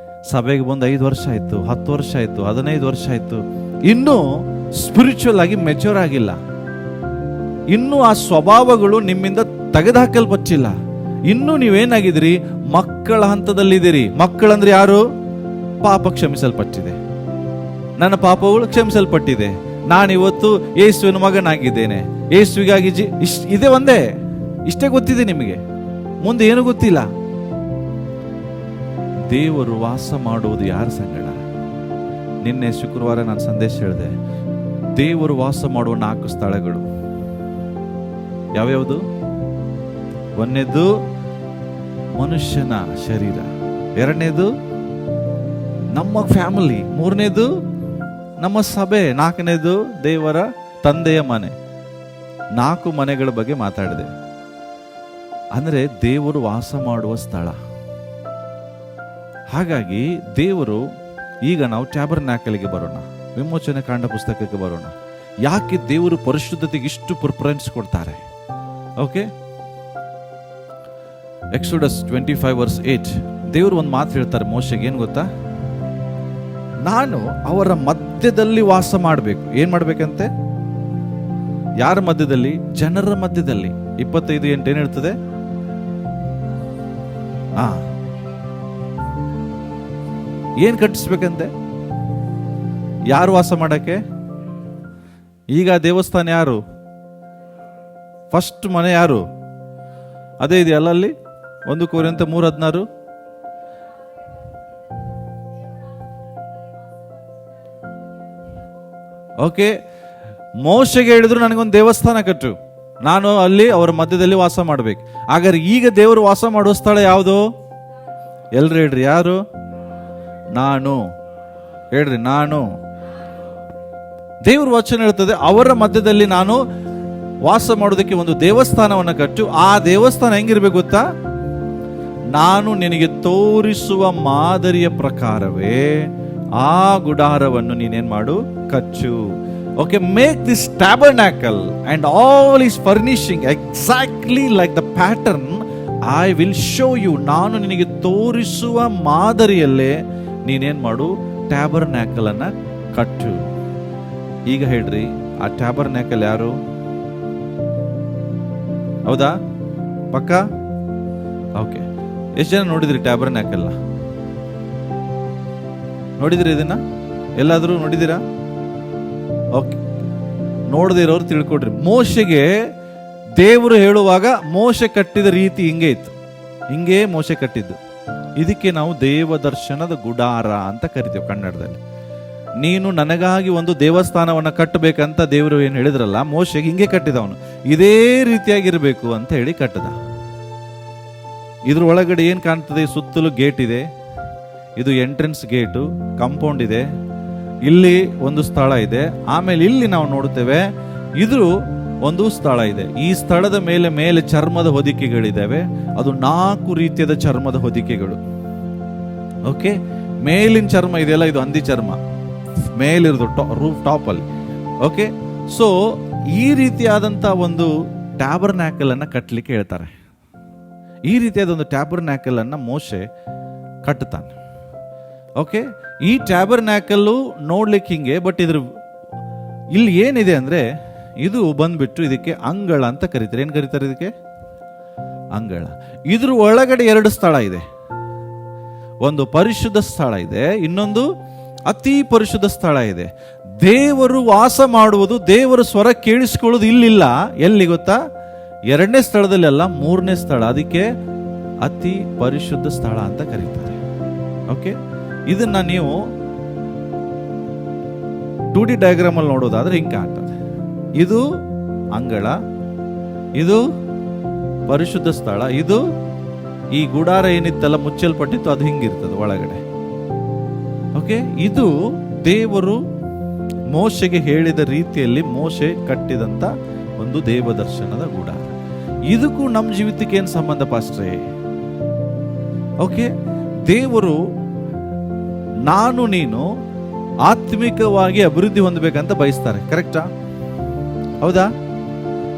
ಸಭೆಗೆ ಬಂದು 5 ವರ್ಷ ಆಯ್ತು, 10 ವರ್ಷ ಆಯ್ತು, 15 ವರ್ಷ ಆಯ್ತು, ಇನ್ನೂ ಸ್ಪಿರಿಚುವಲ್ ಆಗಿ ಮೆಚೂರ್ ಆಗಿಲ್ಲ. ಇನ್ನೂ ಆ ಸ್ವಭಾವಗಳು ನಿಮ್ಮಿಂದ ತೆಗೆದುಹಾಕಲ್ಪಟ್ಟಿಲ್ಲ. ಇನ್ನೂ ನೀವೇನಾಗಿದ್ದೀರಿ? ಮಕ್ಕಳ ಹಂತದಲ್ಲಿದ್ದೀರಿ. ಮಕ್ಕಳಂದ್ರೆ ಯಾರು? ಪಾಪ ಕ್ಷಮಿಸಲ್ಪಟ್ಟಿದೆ, ನನ್ನ ಪಾಪಗಳು ಕ್ಷಮಿಸಲ್ಪಟ್ಟಿದೆ, ನಾನಿವತ್ತು ಯೇಸುವಿನ ಮಗನಾಗಿದ್ದೇನೆ, ಯೇಸುವಿಗಾಗಿ ಇದೇ ಒಂದೇ, ಇಷ್ಟೇ ಗೊತ್ತಿದೆ ನಿಮಗೆ, ಮುಂದೆ ಏನು ಗೊತ್ತಿಲ್ಲ. ದೇವರು ವಾಸ ಮಾಡುವುದು ಯಾರ ಸಂಗಡ? ನಿನ್ನೆ ಶುಕ್ರವಾರ ನಾನು ಸಂದೇಶ ಹೇಳಿದೆ. ದೇವರು ವಾಸ ಮಾಡುವ 4 ಸ್ಥಳಗಳು ಯಾವ್ಯಾವುದು? 1ನೇದು ಮನುಷ್ಯನ ಶರೀರ, 2ನೇದು ನಮ್ಮ ಫ್ಯಾಮಿಲಿ, 3ನೇದು ನಮ್ಮ ಸಭೆ, 4ನೇದು ದೇವರ ತಂದೆಯ ಮನೆ. 4 ಮನೆಗಳ ಬಗ್ಗೆ ಮಾತಾಡಿದೆ. ಅಂದ್ರೆ ದೇವರು ವಾಸ ಮಾಡುವ ಸ್ಥಳ. ಹಾಗಾಗಿ ದೇವರು, ಈಗ ನಾವು ಟ್ಯಾಬರ್ನಾಕಲ್ಗೆ ಬರೋಣ, ವಿಮೋಚನೆ ಕಾಂಡ ಪುಸ್ತಕಕ್ಕೆ ಬರೋಣ. ಯಾಕೆ ದೇವರು ಪರಿಶುದ್ಧತೆಗೆ ಇಷ್ಟು ಪ್ರಿಫರೆನ್ಸ್ ಕೊಡ್ತಾರೆ? ಓಕೆ, ಎಕ್ಸೋಡಸ್ 25:8 ದೇವರು ಒಂದು ಮಾತು ಹೇಳ್ತಾರೆ ಮೋಶೆಗೆ. ಏನು ಗೊತ್ತಾ? ನಾನು ಅವರ ಮಧ್ಯದಲ್ಲಿ ವಾಸ ಮಾಡಬೇಕು. ಏನ್ ಮಾಡ್ಬೇಕಂತೆ? ಯಾರ ಮಧ್ಯದಲ್ಲಿ? ಜನರ ಮಧ್ಯದಲ್ಲಿ. 25:8 ಏನ್ ಹೇಳ್ತದೆ? ಏನ್ ಕಟ್ಟಿಸ್ಬೇಕಂತೆ? ಯಾರು ವಾಸ ಮಾಡಕ್ಕೆ? ಈಗ ದೇವಸ್ಥಾನ ಯಾರು? ಫಸ್ಟ್ ಮನೆ ಯಾರು? ಅದೇ ಇದೆಯಲ್ಲ ಅಲ್ಲಿ 1 ಕೊರಿಂಥ 3:16. ಓಕೆ, ಮೋಶೆಗೆ ಹೇಳಿದ್ರು ನನಗೊಂದು ದೇವಸ್ಥಾನ ಕಟ್ಟು, ನಾನು ಅಲ್ಲಿ ಅವರ ಮಧ್ಯದಲ್ಲಿ ವಾಸ ಮಾಡ್ಬೇಕು. ಹಾಗಾದ್ರೆ ಈಗ ದೇವರು ವಾಸ ಮಾಡುವ ಸ್ಥಳ ಯಾವುದು? ಎಲ್ರು ಹೇಳ್ರಿ, ಯಾರು? ನಾನು. ಹೇಳ್ರಿ, ನಾನು. ದೇವ್ರ ವಚನ ಹೇಳ್ತದೆ, ಅವರ ಮಧ್ಯದಲ್ಲಿ ನಾನು ವಾಸ ಮಾಡೋದಕ್ಕೆ ಒಂದು ದೇವಸ್ಥಾನವನ್ನು ಕಟ್ಟು. ಆ ದೇವಸ್ಥಾನ ಹೆಂಗಿರ್ಬೇಕು ಗೊತ್ತಾ? ನಾನು ನಿನಗೆ ತೋರಿಸುವ ಮಾದರಿಯ ಪ್ರಕಾರವೇ ಆ ಗುಡಾರವನ್ನು ನೀನೇನ್ ಮಾಡು, ಕಚ್ಚು. Okay, make this tabernacle and all is furnishing exactly like the pattern I will show you. ನಾನು ನಿನಗೆ ತೋರಿಸುವ ಮಾದರಿಯಲ್ಲೇ ನೀನೇನ್ ಮಾಡು, ಟ್ಯಾಬರ್ನಾಕಲ್ ಅನ್ನ ಕಟ್ಟು. ಈಗ ಹೇಳ್ರಿ, ಆ ಟ್ಯಾಬರ್ನಾಕಲ್ ಯಾರು? ಹೌದಾ? ಪಕ್ಕ? ಓಕೆ. ಎಷ್ಟು ಜನ ನೋಡಿದ್ರಿ ಟ್ಯಾಬರ್ನಾಕಲ್? ನೋಡಿದ್ರಿ ಇದನ್ನ? ಎಲ್ಲಾದ್ರೂ ನೋಡಿದಿರಾ? ಓಕೆ, ನೋಡದೇ ಇರೋರು ತಿಳ್ಕೊಡ್ರಿ. ಮೋಶೆಗೆ ದೇವರು ಹೇಳುವಾಗ ಮೋಶೆ ಕಟ್ಟಿದ ರೀತಿ ಹಿಂಗೆ ಇತ್ತು. ಹಿಂಗೆ ಮೋಶೆ ಕಟ್ಟಿದ್ದು. ಇದಕ್ಕೆ ನಾವು ದೇವದರ್ಶನದ ಗುಡಾರ ಅಂತ ಕರಿತೇವೆ ಕನ್ನಡದಲ್ಲಿ. ನೀನು ನನಗಾಗಿ ಒಂದು ದೇವಸ್ಥಾನವನ್ನು ಕಟ್ಟಬೇಕಂತ ದೇವರು ಏನು ಹೇಳಿದ್ರಲ್ಲ, ಮೋಶೆಗೆ ಹಿಂಗೆ ಕಟ್ಟಿದವನು. ಇದೇ ರೀತಿಯಾಗಿರ್ಬೇಕು ಅಂತ ಹೇಳಿ ಕಟ್ಟದ. ಇದ್ರ ಒಳಗಡೆ ಏನು ಕಾಣ್ತದೆ? ಸುತ್ತಲೂ ಗೇಟ್ ಇದೆ. ಇದು ಎಂಟ್ರೆನ್ಸ್ ಗೇಟು, ಕಾಂಪೌಂಡ್ ಇದೆ. ಇಲ್ಲಿ ಒಂದು ಸ್ಥಳ ಇದೆ. ಆಮೇಲೆ ಇಲ್ಲಿ ನಾವು ನೋಡುತ್ತೇವೆ, ಇದು ಒಂದು ಸ್ಥಳ ಇದೆ. ಈ ಸ್ಥಳದ ಮೇಲೆ ಚರ್ಮದ ಹೊದಿಕೆಗಳಿದ್ದಾವೆ. ಅದು 4 ರೀತಿಯಾದ ಚರ್ಮದ ಹೊದಿಕೆಗಳು. ಓಕೆ, ಮೇಲಿನ ಚರ್ಮ ಇದೆಯಲ್ಲ, ಇದು ಹಂದಿ ಚರ್ಮ, ಮೇಲಿರೋದು ರೂಫ್ ಟಾಪ್ ಅಲ್ಲಿ. ಓಕೆ, ಸೊ ಈ ರೀತಿಯಾದಂತ ಒಂದು ಟ್ಯಾಬರ್ನಾಕಲ್ ಅನ್ನ ಕಟ್ಟಲಿಕ್ಕೆ ಹೇಳ್ತಾರೆ. ಈ ರೀತಿಯಾದ ಒಂದು ಟ್ಯಾಬರ್ನಾಕಲ್ ಅನ್ನ ಮೋಶೆ ಕಟ್ಟುತ್ತಾನೆ. ಓಕೆ, ಈ ಟ್ಯಾಬರ್ನಾಕಲ್ಲು ನೋಡ್ಲಿಕ್ಕೆ ಹಿಂಗೆ, ಬಟ್ ಇದ್ರ ಇಲ್ಲಿ ಏನಿದೆ ಅಂದ್ರೆ, ಇದು ಬಂದ್ಬಿಟ್ಟು ಇದಕ್ಕೆ ಅಂಗಳ ಅಂತ ಕರೀತಾರೆ. ಏನ್ ಕರೀತಾರೆ ಇದಕ್ಕೆ? ಅಂಗಳ. ಇದ್ರ ಒಳಗಡೆ 2 ಸ್ಥಳ ಇದೆ. ಒಂದು ಪರಿಶುದ್ಧ ಸ್ಥಳ ಇದೆ, ಇನ್ನೊಂದು ಅತಿ ಪರಿಶುದ್ಧ ಸ್ಥಳ ಇದೆ. ದೇವರು ವಾಸ ಮಾಡುವುದು, ದೇವರ ಸ್ವರ ಕೇಳಿಸ್ಕೊಳ್ಳೋದು ಇಲ್ಲಿಲ್ಲ. ಎಲ್ಲಿ ಗೊತ್ತಾ? 2ನೇ ಸ್ಥಳದಲ್ಲಿ ಅಲ್ಲ, 3ನೇ ಸ್ಥಳ. ಅದಕ್ಕೆ ಅತಿ ಪರಿಶುದ್ಧ ಸ್ಥಳ ಅಂತ ಕರೀತಾರೆ. ಓಕೆ, ಇದನ್ನ ನೀವು 2D ಡಯಾಗ್ರಾಮ್ ಅಲ್ಲಿ ನೋಡೋದಾದ್ರೆ ಹಿಂಗೆ ಕಾಣ್ತದೆ. ಇದು ಅಂಗಳ, ಇದು ಪರಿಶುದ್ಧ ಸ್ಥಳ, ಇದು ಈ ಗುಡಾರ ಏನಿತ್ತಲ್ಲ ಮುಚ್ಚಲ್ಪಟ್ಟಿತ್ತು, ಅದು ಹಿಂಗಿರ್ತದೆ ಒಳಗಡೆ. ಓಕೆ, ಇದು ದೇವರು ಮೋಶೆಗೆ ಹೇಳಿದ ರೀತಿಯಲ್ಲಿ ಮೋಶೆ ಕಟ್ಟಿದಂತ ಒಂದು ದೇವದರ್ಶನದ ಗುಡಾರ. ಇದಕ್ಕೂ ನಮ್ಮ ಜೀವಿತಕ್ಕೆ ಏನು ಸಂಬಂಧ ಪಾಸ್ಟ್ರೇ? ಓಕೆ, ದೇವರು ನಾನು ನೀನು ಆತ್ಮಿಕವಾಗಿ ಅಭಿವೃದ್ಧಿ ಹೊಂದಬೇಕಂತ ಬಯಸ್ತಾರೆ. ಕರೆಕ್ಟಾ? ಹೌದಾ?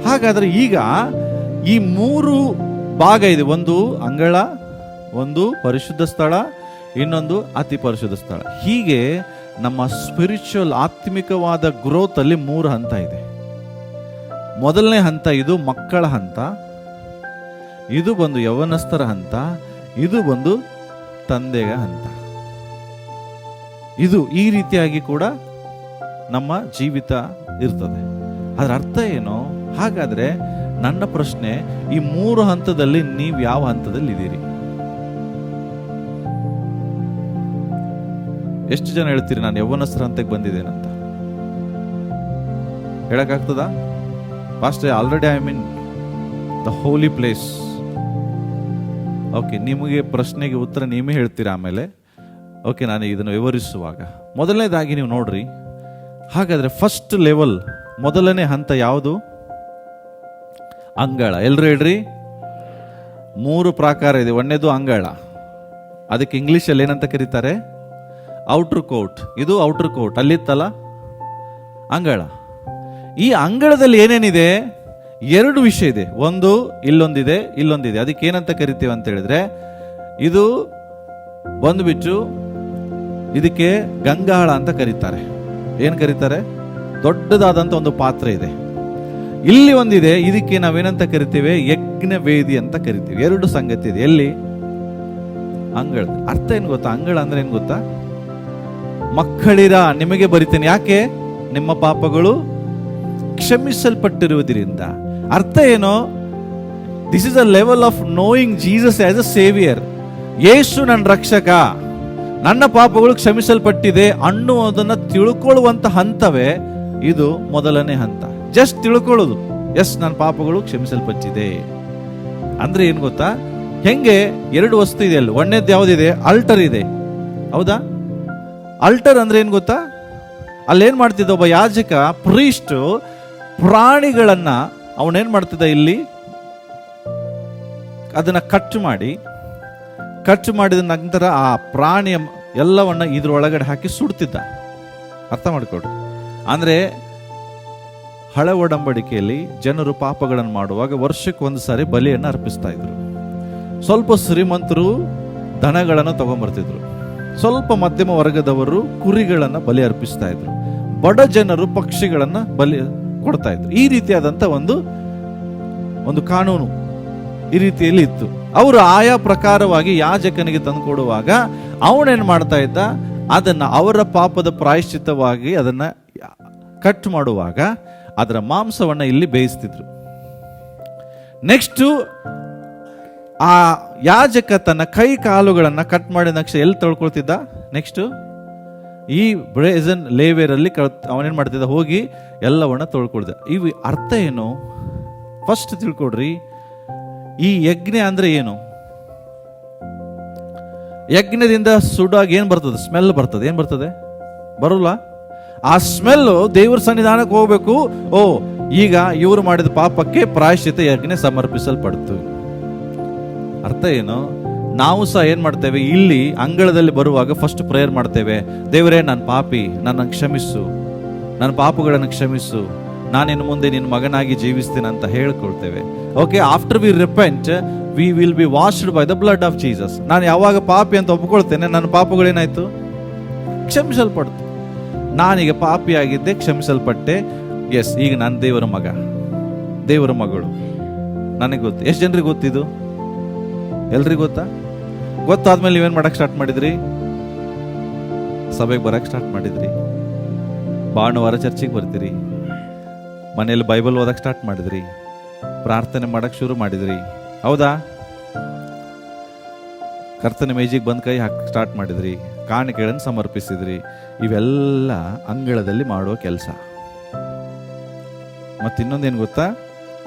ಹಾಗಾದ್ರೆ ಈಗ ಈ 3 ಭಾಗ ಇದೆ. ಒಂದು ಅಂಗಳ, ಒಂದು ಪರಿಶುದ್ಧ ಸ್ಥಳ, ಇನ್ನೊಂದು ಅತಿ ಪರಿಶುದ್ಧ ಸ್ಥಳ. ಹೀಗೆ ನಮ್ಮ ಸ್ಪಿರಿಚುವಲ್ ಆತ್ಮಿಕವಾದ ಗ್ರೋತ್ ಅಲ್ಲಿ 3 ಹಂತ ಇದೆ. ಮೊದಲನೇ ಹಂತ ಇದು ಮಕ್ಕಳ ಹಂತ, ಇದು ಬಂದು ಯೌವನಸ್ಥರ ಹಂತ, ಇದು ಬಂದು ತಂದೆಯ ಹಂತ. ಇದು ಈ ರೀತಿಯಾಗಿ ಕೂಡ ನಮ್ಮ ಜೀವಿತ ಇರ್ತದೆ. ಅದರ ಅರ್ಥ ಏನು? ಹಾಗಾದ್ರೆ ನನ್ನ ಪ್ರಶ್ನೆ, ಈ 3 ಹಂತದಲ್ಲಿ ನೀವು ಯಾವ ಹಂತದಲ್ಲಿ ಇದ್ದೀರಿ? ಎಷ್ಟು ಜನ ಹೇಳ್ತೀರಿ ನಾನು ಯೌವನಸ್ಥರ ಹಂತಕ್ಕೆ ಬಂದಿದ್ದೇನಂತ? ಹೇಳಕ್ಕಾಗ್ತದಾ? Pastor, already I mean the holy place. Okay, ನಿಮಗೆ ಪ್ರಶ್ನೆಗೆ ಉತ್ತರ ನೀವೇ ಹೇಳ್ತೀರಾ ಆಮೇಲೆ. ಓಕೆ, ನಾನು ಇದನ್ನು ವಿವರಿಸುವಾಗ ಮೊದಲನೇದಾಗಿ ನೀವು ನೋಡ್ರಿ. ಹಾಗಾದ್ರೆ ಫಸ್ಟ್ ಲೆವೆಲ್, ಮೊದಲನೇ ಹಂತ ಯಾವುದು? ಅಂಗಳ. ಎಲ್ರು ಹೇಳ್ರಿ. 3 ಪ್ರಕಾರ ಇದೆ. ಒಂದೇದು ಅಂಗಳ, ಅದಕ್ಕೆ ಇಂಗ್ಲಿಷಲ್ಲಿ ಏನಂತ ಕರೀತಾರೆ? Outer court. ಇದು ಔಟರ್ ಕೋರ್ಟ್, ಅಲ್ಲಿತ್ತಲ್ಲ ಅಂಗಳ. ಈ ಅಂಗಳದಲ್ಲಿ ಏನೇನಿದೆ? 2 ವಿಷಯ ಇದೆ. ಒಂದು ಇಲ್ಲೊಂದಿದೆ, ಇಲ್ಲೊಂದಿದೆ. ಅದಕ್ಕೆ ಏನಂತ ಕರಿತೀವಿ ಅಂತ ಹೇಳಿದ್ರೆ, ಇದು ಬಂದ್ಬಿಟ್ಟು ಇದಕ್ಕೆ ಗಂಗಾಳ ಅಂತ ಕರೀತಾರೆ. ಏನ್ ಕರೀತಾರೆ? ದೊಡ್ಡದಾದಂತ ಒಂದು ಪಾತ್ರೆ ಇದೆ. ಇಲ್ಲಿ ಒಂದಿದೆ, ಇದಕ್ಕೆ ನಾವೇನಂತ ಕರಿತೀವಿ? ಯಜ್ಞ ವೇದಿ ಅಂತ ಕರಿತೀವಿ. 2 ಸಂಗತಿ ಇದೆ. ಎಲ್ಲಿ? ಅಂಗಳ. ಅರ್ಥ ಏನ್ ಗೊತ್ತಾ? ಅಂಗಳ ಅಂದ್ರೆ ಏನ್ ಗೊತ್ತಾ? ಮಕ್ಕಳಿರ ನಿಮಗೆ ಬರಿತೇನೆ, ಯಾಕೆ? ನಿಮ್ಮ ಪಾಪಗಳು ಕ್ಷಮಿಸಲ್ಪಟ್ಟಿರುವುದರಿಂದ. ಅರ್ಥ ಏನು? This is a level of knowing Jesus as a saviour. Yesu ನನ್ನ ರಕ್ಷಕ, ನನ್ನ ಪಾಪಗಳು ಕ್ಷಮಿಸಲ್ಪಟ್ಟಿದೆ ಅನ್ನುವುದನ್ನು ತಿಳ್ಕೊಳ್ಳುವಂತ ಹಂತವೇ ಇದು ಮೊದಲನೇ ಹಂತ. ಜಸ್ಟ್ ತಿಳ್ಕೊಳ್ಳೋದು, ಎಸ್ ನನ್ನ ಪಾಪಗಳು ಕ್ಷಮಿಸಲ್ಪಟ್ಟಿದೆ ಅಂದ್ರೆ ಏನ್ ಗೊತ್ತಾ? ಹೆಂಗೆ 2 ವಸ್ತು ಇದೆ ಅಲ್ಲಿ. ಒಂದೇದ್ದು ಯಾವುದಿದೆ? ಅಲ್ಟರ್ ಇದೆ. ಹೌದಾ? ಅಲ್ಟರ್ ಅಂದ್ರೆ ಏನ್ ಗೊತ್ತಾ? ಅಲ್ಲೇನ್ ಮಾಡ್ತಿದ್ದ ಒಬ್ಬ ಯಾಜಕ ಪ್ರೀಸ್ಟ್ ಪ್ರಾಣಿಗಳನ್ನ ಅವನೇನ್ ಮಾಡ್ತಿದ್ದ, ಇಲ್ಲಿ ಅದನ್ನ ಕಟ್ ಮಾಡಿದ ನಂತರ ಆ ಪ್ರಾಣಿಯ ಎಲ್ಲವನ್ನ ಇದ್ರೊಳಗಡೆ ಹಾಕಿ ಸುಡ್ತಿದ್ದ. ಅರ್ಥ ಮಾಡ್ಕೊಡ್ರಿ. ಅಂದ್ರೆ ಹಳೆ ಒಡಂಬಡಿಕೆಯಲ್ಲಿ ಜನರು ಪಾಪಗಳನ್ನು ಮಾಡುವಾಗ ವರ್ಷಕ್ಕೆ ಒಂದು ಸಾರಿ ಬಲಿಯನ್ನು ಅರ್ಪಿಸ್ತಾ ಇದ್ರು. ಸ್ವಲ್ಪ ಶ್ರೀಮಂತರು ದನಗಳನ್ನು ತಗೊಂಡ್ಬರ್ತಿದ್ರು, ಸ್ವಲ್ಪ ಮಧ್ಯಮ ವರ್ಗದವರು ಕುರಿಗಳನ್ನು ಬಲಿ ಅರ್ಪಿಸ್ತಾ ಇದ್ರು, ಬಡ ಜನರು ಪಕ್ಷಿಗಳನ್ನು ಬಲಿ ಕೊಡ್ತಾ ಇದ್ರು. ಈ ರೀತಿಯಾದಂಥ ಒಂದು ಕಾನೂನು ಈ ರೀತಿಯಲ್ಲಿ ಇತ್ತು. ಅವರು ಆಯಾ ಪ್ರಕಾರವಾಗಿ ಯಾಜಕನಿಗೆ ತಂದು ಕೊಡುವಾಗ ಅವನೇನ್ ಮಾಡ್ತಾ ಇದ್ದ, ಅದನ್ನ ಅವರ ಪಾಪದ ಪ್ರಾಯಶ್ಚಿತ್ತವಾಗಿ ಅದನ್ನ ಕಟ್ ಮಾಡುವಾಗ ಅದರ ಮಾಂಸವನ್ನ ಇಲ್ಲಿ ಬೇಯಿಸ್ತಿದ್ರು. ನೆಕ್ಸ್ಟ್ ಆ ಯಾಜಕ ತನ್ನ ಕೈ ಕಾಲುಗಳನ್ನ ಕಟ್ ಮಾಡಿದ ನಕ್ಷ ಎಲ್ಲಿ ತೊಳ್ಕೊಳ್ತಿದ್ದ, ನೆಕ್ಸ್ಟ್ ಈ ಬ್ರೇಸನ್ ಲೇವೇರಲ್ಲಿ ಅವನೇನ್ ಮಾಡ್ತಿದ್ದ, ಹೋಗಿ ಎಲ್ಲವನ್ನ ತೊಳ್ಕೊಳ್ದ. ಇವು ಅರ್ಥ ಏನು ಫಸ್ಟ್ ತಿಳ್ಕೊಡ್ರಿ. ಈ ಯಜ್ಞ ಅಂದ್ರೆ ಏನು? ಯಜ್ಞದಿಂದ ಸುಡಾಗ ಏನ್ ಬರ್ತದೆ? ಸ್ಮೆಲ್ ಬರ್ತದೆ. ಏನ್ ಬರ್ತದೆ? ಬರೋಲ್ಲ. ಆ ಸ್ಮೆಲ್ ದೇವರ ಸನ್ನಿಧಾನಕ್ಕೆ ಹೋಗ್ಬೇಕು. ಓ, ಈಗ ಇವರು ಮಾಡಿದ ಪಾಪಕ್ಕೆ ಪ್ರಾಯಶ್ಚಿತ್ತ ಯಜ್ಞ ಸಮರ್ಪಿಸಲ್ಪಡ್ತು. ಅರ್ಥ ಏನು? ನಾವು ಸಹ ಏನ್ ಮಾಡ್ತೇವೆ, ಇಲ್ಲಿ ಅಂಗಳದಲ್ಲಿ ಬರುವಾಗ ಫಸ್ಟ್ ಪ್ರೇಯರ್ ಮಾಡ್ತೇವೆ, ದೇವರೇ ನಾನು ಪಾಪಿ, ನನ್ನ ಕ್ಷಮಿಸು, ನನ್ನ ಪಾಪಗಳನ್ನು ಕ್ಷಮಿಸು, ನಾನಿನ್ನು ಮುಂದೆ ನಿನ್ನ ಮಗನಾಗಿ ಜೀವಿಸ್ತೇನೆ ಅಂತ ಹೇಳ್ಕೊಳ್ತೇವೆ. Okay, after we repent we will be washed by the blood of Jesus. ನಾನು ಯಾವಾಗ ಪಾಪಿ ಅಂತ ಒಪ್ಕೊಳ್ತೇನೆ, ನನ್ನ ಪಾಪಗಳೇನಾಯ್ತು? ಕ್ಷಮಿಸಲ್ಪಡ್ತು. ನಾನೀಗ ಪಾಪಿಯಾಗಿದ್ದೆ, ಕ್ಷಮಿಸಲ್ಪಟ್ಟೆ. ಎಸ್, ಈಗ ನಾನು ದೇವರ ಮಗ, ದೇವರ ಮಗಳು. ನನಗೆ ಗೊತ್ತು. ಎಷ್ಟು ಜನರಿಗೆ ಗೊತ್ತಿದ್ದು? ಎಲ್ರಿಗೂ ಗೊತ್ತಾ? ಗೊತ್ತಾದ್ಮೇಲೆ ನೀವೇನ್ ಮಾಡಕ್ ಸ್ಟಾರ್ಟ್ ಮಾಡಿದ್ರಿ? ಸಭೆಗೆ ಬರಕ್ ಸ್ಟಾರ್ಟ್ ಮಾಡಿದ್ರಿ, ಭಾನುವಾರ ಚರ್ಚಿಗೆ ಬರ್ತೀರಿ, ಮನೆಯಲ್ಲಿ ಬೈಬಲ್ ಓದಕ್ ಸ್ಟಾರ್ಟ್ ಮಾಡಿದ್ರಿ, ಪ್ರಾರ್ಥನೆ ಮಾಡಕ್ ಶುರು ಮಾಡಿದ್ರಿ. ಹೌದಾ? ಕರ್ತನ ಮೇಜಿಗೆ ಬಂದ್ ಕೈ ಹಾಕಿ ಸ್ಟಾರ್ಟ್ ಮಾಡಿದ್ರಿ, ಕಾಣಿಕೆಗಳನ್ನು ಸಮರ್ಪಿಸಿದ್ರಿ. ಇವೆಲ್ಲ ಅಂಗಳದಲ್ಲಿ ಮಾಡುವ ಕೆಲಸ. ಮತ್ತಿನ್ನೊಂದೇನು ಗೊತ್ತಾ?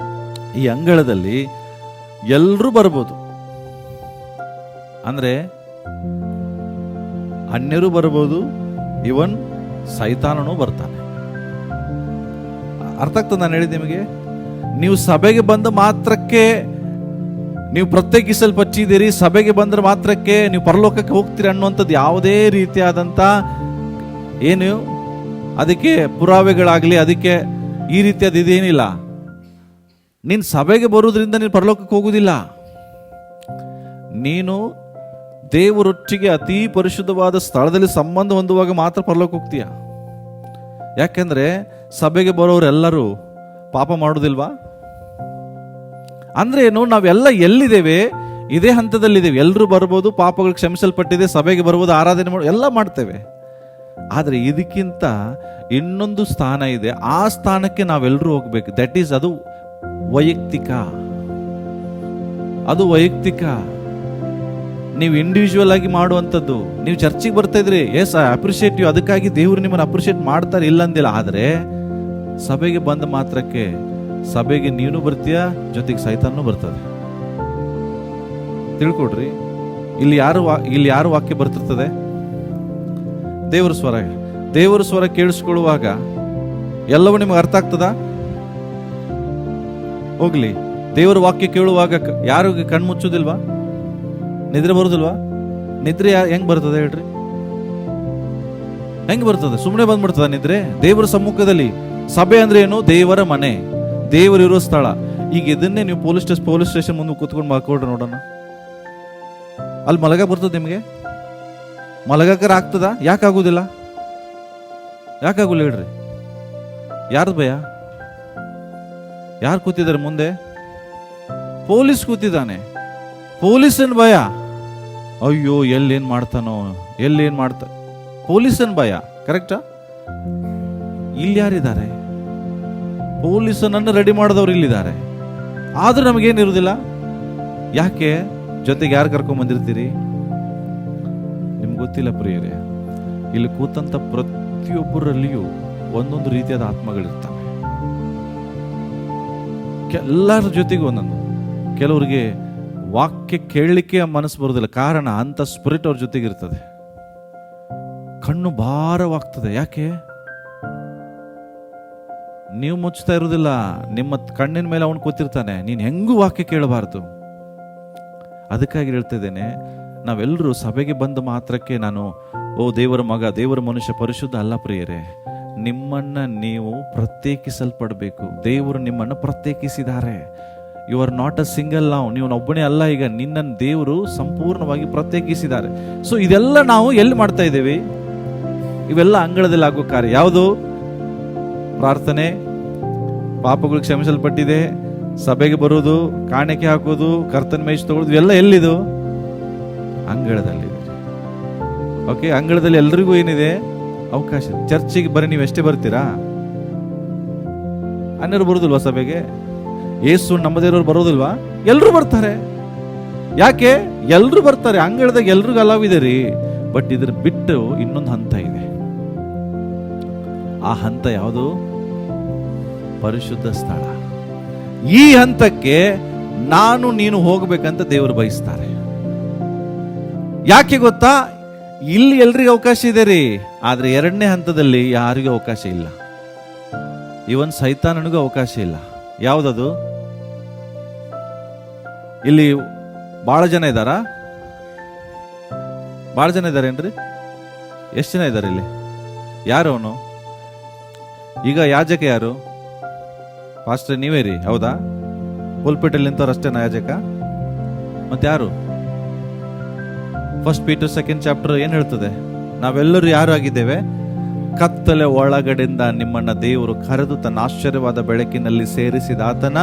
ಈ ಅಂಗಳದಲ್ಲಿ ಎಲ್ಲರೂ ಬರ್ಬೋದು. ಅಂದ್ರೆ ಅನ್ಯರು ಬರ್ಬೋದು, ಇವನ್ ಸೈತಾನನೂ ಬರ್ತಾನೆ. ಅರ್ಥ ಆಗ್ತದೆ ನಾನು ಹೇಳಿದ ನಿಮಗೆ? ನೀವು ಸಭೆಗೆ ಬಂದ ಮಾತ್ರಕ್ಕೆ ನೀವು ಪ್ರತ್ಯೇಕಿಸಲ್ಪಟ್ಟಿದ್ದೀರಿ, ಸಭೆಗೆ ಬಂದ್ರೆ ಮಾತ್ರಕ್ಕೆ ನೀವು ಪರಲೋಕಕ್ಕೆ ಹೋಗ್ತೀರಿ ಅನ್ನುವಂಥದ್ದು ಯಾವುದೇ ರೀತಿಯಾದಂಥ ಏನು ಅದಕ್ಕೆ ಪುರಾವೆಗಳಾಗಲಿ, ಅದಕ್ಕೆ ಈ ರೀತಿಯಾದ ಇದೇನಿಲ್ಲ. ನೀನು ಸಭೆಗೆ ಬರುವುದರಿಂದ ನೀನು ಪರಲೋಕಕ್ಕೆ ಹೋಗುವುದಿಲ್ಲ. ನೀನು ದೇವರೊಟ್ಟಿಗೆ ಅತಿ ಪರಿಶುದ್ಧವಾದ ಸ್ಥಳದಲ್ಲಿ ಸಂಬಂಧ ಹೊಂದುವಾಗ ಮಾತ್ರ ಪರಲೋಕ ಹೋಗ್ತೀಯ. ಯಾಕೆಂದ್ರೆ ಸಭೆಗೆ ಬರೋರೆಲ್ಲರೂ ಪಾಪ ಮಾಡುವುದಿಲ್ವಾ? ಅಂದ್ರೆ ಏನು? ನಾವೆಲ್ಲ ಎಲ್ಲಿದ್ದೇವೆ? ಇದೇ ಹಂತದಲ್ಲಿದ್ದೇವೆ. ಎಲ್ಲರೂ ಬರ್ಬೋದು, ಪಾಪಗಳು ಕ್ಷಮಿಸಲ್ಪಟ್ಟಿದೆ, ಸಭೆಗೆ ಬರ್ಬೋದು, ಆರಾಧನೆ ಎಲ್ಲ ಮಾಡ್ತೇವೆ. ಆದರೆ ಇದಕ್ಕಿಂತ ಇನ್ನೊಂದು ಸ್ಥಾನ ಇದೆ. ಆ ಸ್ಥಾನಕ್ಕೆ ನಾವೆಲ್ಲರೂ ಹೋಗ್ಬೇಕು. ದಟ್ ಈಸ್ ಅದು ವೈಯಕ್ತಿಕ. ಅದು ವೈಯಕ್ತಿಕ. ನೀವು ಇಂಡಿವಿಜುವಲ್ ಆಗಿ ಮಾಡುವಂಥದ್ದು. ನೀವು ಚರ್ಚಿಗೆ ಬರ್ತಾ ಇದ್ರಿ, ಎಸ್ ಐ ಅಪ್ರಿಷಿಯೇಟ್ ಯು, ಅದಕ್ಕಾಗಿ ದೇವರು ನಿಮ್ಮನ್ನು ಅಪ್ರಿಷಿಯೇಟ್ ಮಾಡ್ತಾರೆ, ಇಲ್ಲಂದಿಲ್ಲ. ಆದರೆ ಸಭೆಗೆ ಬಂದ ಮಾತ್ರಕ್ಕೆ ಸಭೆಗೆ ನೀನು ಬರ್ತೀಯ, ಜೊತೆಗೆ ಸೈತಾನೂ ಬರ್ತದೆ. ತಿಳ್ಕೊಡ್ರಿ. ಇಲ್ಲಿ ಯಾರು ವಾಕ್ಯ ಬರ್ತಿರ್ತದೆ? ದೇವರ ಸ್ವರ. ದೇವರ ಸ್ವರ ಕೇಳಿಸ್ಕೊಳ್ಳುವಾಗ ಎಲ್ಲವೂ ನಿಮಗೆ ಅರ್ಥ ಆಗ್ತದ? ಹೋಗ್ಲಿ, ದೇವರ ವಾಕ್ಯ ಕೇಳುವಾಗ ಯಾರು ಕಣ್ಮುಚ್ಚುದಿಲ್ವಾ? ನಿದ್ರೆ ಬರುದಿಲ್ವಾ? ನಿದ್ರೆ ಹೆಂಗ್ ಬರ್ತದೆ ಹೇಳ್ರಿ? ಹೆಂಗ್ ಬರ್ತದೆ? ಸುಮ್ಮನೆ ಬಂದ್ಬಿಡ್ತದ ನಿದ್ರೆ? ದೇವರ ಸಮ್ಮುಖದಲ್ಲಿ. ಸಭೆ ಅಂದ್ರೆ ಏನು? ದೇವರ ಮನೆ, ದೇವರಿರೋ ಸ್ಥಳ. ಈಗ ಇದನ್ನೇ ನೀವು ಪೊಲೀಸ್ ಸ್ಟೇಷನ್ ಮುಂದೆ ಕೂತ್ಕೊಂಡು ಮಾಡ್ಕೊಡ್ರಿ ನೋಡೋಣ. ಅಲ್ಲಿ ಮಲಗ ಬರ್ತದೆ ನಿಮಗೆ? ಮಲಗಕರ ಆಗ್ತದ? ಯಾಕಾಗುದಿಲ್ಲ? ಯಾಕಾಗುಲ್ಲ ಹೇಳ್ರಿ? ಯಾರ್ದು ಭಯ? ಯಾರು ಕೂತಿದ್ದಾರೆ ಮುಂದೆ? ಪೊಲೀಸ್ ಕೂತಿದ್ದಾನೆ. ಪೊಲೀಸನ್ ಭಯ. ಅಯ್ಯೋ, ಎಲ್ಲೇನ್ ಮಾಡ್ತಾನೋ, ಎಲ್ಲೇನ್ ಮಾಡ್ತಾ. ಪೊಲೀಸನ್ ಭಯ. ಕರೆಕ್ಟಾ? ಇಲ್ಲಿ ಯಾರಿದ್ದಾರೆ? ಪೊಲೀಸನನ್ನು ರೆಡಿ ಮಾಡಿದವ್ರು ಇಲ್ಲಿದ್ದಾರೆ. ಆದ್ರೂ ನಮಗೇನಿರುವುದಿಲ್ಲ. ಯಾಕೆ? ಜೊತೆಗೆ ಯಾರು ಕರ್ಕೊಂಡ್ ಬಂದಿರ್ತೀರಿ? ನಿಮ್ಗೆ ಗೊತ್ತಿಲ್ಲ ಪ್ರಿಯರೇ, ಇಲ್ಲಿ ಕೂತಂತ ಪ್ರತಿಯೊಬ್ಬರಲ್ಲಿಯೂ ಒಂದೊಂದು ರೀತಿಯಾದ ಆತ್ಮಗಳಿರ್ತವೆ. ಎಲ್ಲರ ಜೊತೆಗೂ ಒಂದೊಂದು. ಕೆಲವರಿಗೆ ವಾಕ್ಯ ಕೇಳಲಿಕ್ಕೆ ಮನಸ್ಸು ಬರೋದಿಲ್ಲ. ಕಾರಣ ಅಂತ ಸ್ಪಿರಿಟ್ ಅವ್ರ ಜೊತೆಗಿರ್ತದೆ. ಕಣ್ಣು ಭಾರವಾಗ್ತದೆ. ಯಾಕೆ? ನೀವು ಮುಚ್ತಾ ಇರೋದಿಲ್ಲ, ನಿಮ್ಮ ಕಣ್ಣಿನ ಮೇಲೆ ಅವನು ಕೂತಿರ್ತಾನೆ. ನೀನು ಹೆಂಗೂ ವಾಕ್ಯ ಕೇಳಬಾರ್ದು. ಅದಕ್ಕಾಗಿ ಹೇಳ್ತಿದ್ದೇನೆ, ನಾವೆಲ್ಲರೂ ಸಭೆಗೆ ಬಂದ ಮಾತ್ರಕ್ಕೆ ನಾನು ದೇವರ ಮಗ, ದೇವರ ಮನುಷ್ಯ, ಪರಿಶುದ್ಧ ಅಲ್ಲ ಪ್ರಿಯರೇ. ನಿಮ್ಮನ್ನ ನೀವು ಪ್ರತ್ಯೇಕಿಸಲ್ಪಡಬೇಕು. ದೇವರು ನಿಮ್ಮನ್ನು ಪ್ರತ್ಯೇಕಿಸಿದ್ದಾರೆ. You are not a single. ನೀವು ಒಬ್ಬನೇ ಅಲ್ಲ. ಈಗ ನಿನ್ನನ್ನು ದೇವರು ಸಂಪೂರ್ಣವಾಗಿ ಪ್ರತ್ಯೇಕಿಸಿದ್ದಾರೆ. ಸೊ ಇದೆಲ್ಲ ನಾವು ಎಲ್ಲಿ ಮಾಡ್ತಾ ಇದ್ದೇವೆ? ಇವೆಲ್ಲ ಅಂಗಳದಲ್ಲಿ ಆಗೋ ಕಾರ್ಯ. ಯಾವುದು? ಪ್ರಾರ್ಥನೆ, ಪಾಪಗಳು ಕ್ಷಮಿಸಲ್ಪಟ್ಟಿದೆ, ಸಭೆಗೆ ಬರೋದು, ಕಾಣಿಕೆ ಹಾಕೋದು, ಕರ್ತನ ಮೇಜ್ ತಗೊಳ್ಳೋದು, ಇವೆಲ್ಲ ಎಲ್ಲಿದು? ಅಂಗಳದಲ್ಲಿ. ಓಕೆ, ಅಂಗಳದಲ್ಲಿ ಎಲ್ರಿಗೂ ಏನಿದೆ? ಅವಕಾಶ. ಚರ್ಚಿಗೆ ಬರೀ ನೀವು ಎಷ್ಟೇ ಬರ್ತೀರಾ? ಅನ್ಯರು ಬರೋದಿಲ್ವಾ ಸಭೆಗೆ? ಯೇಸು ನಂಬದಿರೋರು ಬರೋದಿಲ್ವಾ? ಎಲ್ರು ಬರ್ತಾರೆ. ಯಾಕೆ? ಎಲ್ರು ಬರ್ತಾರೆ. ಅಂಗಳದಾಗ ಎಲ್ರಿಗೂ ಅಲಾವಿದೆ ರೀ. ಬಟ್ ಇದ್ರ ಬಿಟ್ಟು ಇನ್ನೊಂದು ಹಂತ ಇದೆ. ಆ ಹಂತ ಯಾವುದು? ಪರಿಶುದ್ಧ ಸ್ಥಳ. ಈ ಹಂತಕ್ಕೆ ನಾನು ನೀನು ಹೋಗ್ಬೇಕಂತ ದೇವರು ಬಯಸ್ತಾರೆ. ಯಾಕೆ ಗೊತ್ತಾ? ಇಲ್ಲಿ ಎಲ್ರಿಗೂ ಅವಕಾಶ ಇದೆ ರೀ. ಆದ್ರೆ ಎರಡನೇ ಹಂತದಲ್ಲಿ ಯಾರಿಗೂ ಅವಕಾಶ ಇಲ್ಲ. ಇವನ್ ಸೈತಾನನಿಗೂ ಅವಕಾಶ ಇಲ್ಲ. ಯಾವ್ದದು? ಇಲ್ಲಿ ಬಹಳ ಜನ ಇದ್ದಾರಾ? ಬಹಳ ಜನ ಇದ್ದಾರೇನ್ರಿ? ಎಷ್ಟು ಜನ ಇದ್ದಾರೆ ಇಲ್ಲಿ? ಯಾರು ಅವನು? ಈಗ ಯಾಜಕ ಯಾರು? ಪಾಸ್ಟರ್ ನೀವೇ ರೀ, ಹೌದಾ? ಪುಲ್ಪಿಟಲ್ಲಿ ನಿಂತವ್ರು ಅಷ್ಟೇನಾ ಯಾಜಕ? ಮತ್ತೆ ಯಾರು? ಫಸ್ಟ್ ಪೀಟರ್ 2nd ಚಾಪ್ಟರ್ ಏನ್ ಹೇಳ್ತದೆ? ನಾವೆಲ್ಲರೂ ಯಾರು ಆಗಿದ್ದೇವೆ? ಕತ್ತಲೆ ಒಳಗಡೆಯಿಂದ ನಿಮ್ಮನ್ನ ದೇವರು ಕರೆದು ತನ್ನ ಆಶ್ಚರ್ಯವಾದ ಬೆಳಕಿನಲ್ಲಿ ಸೇರಿಸಿದ ಆತನ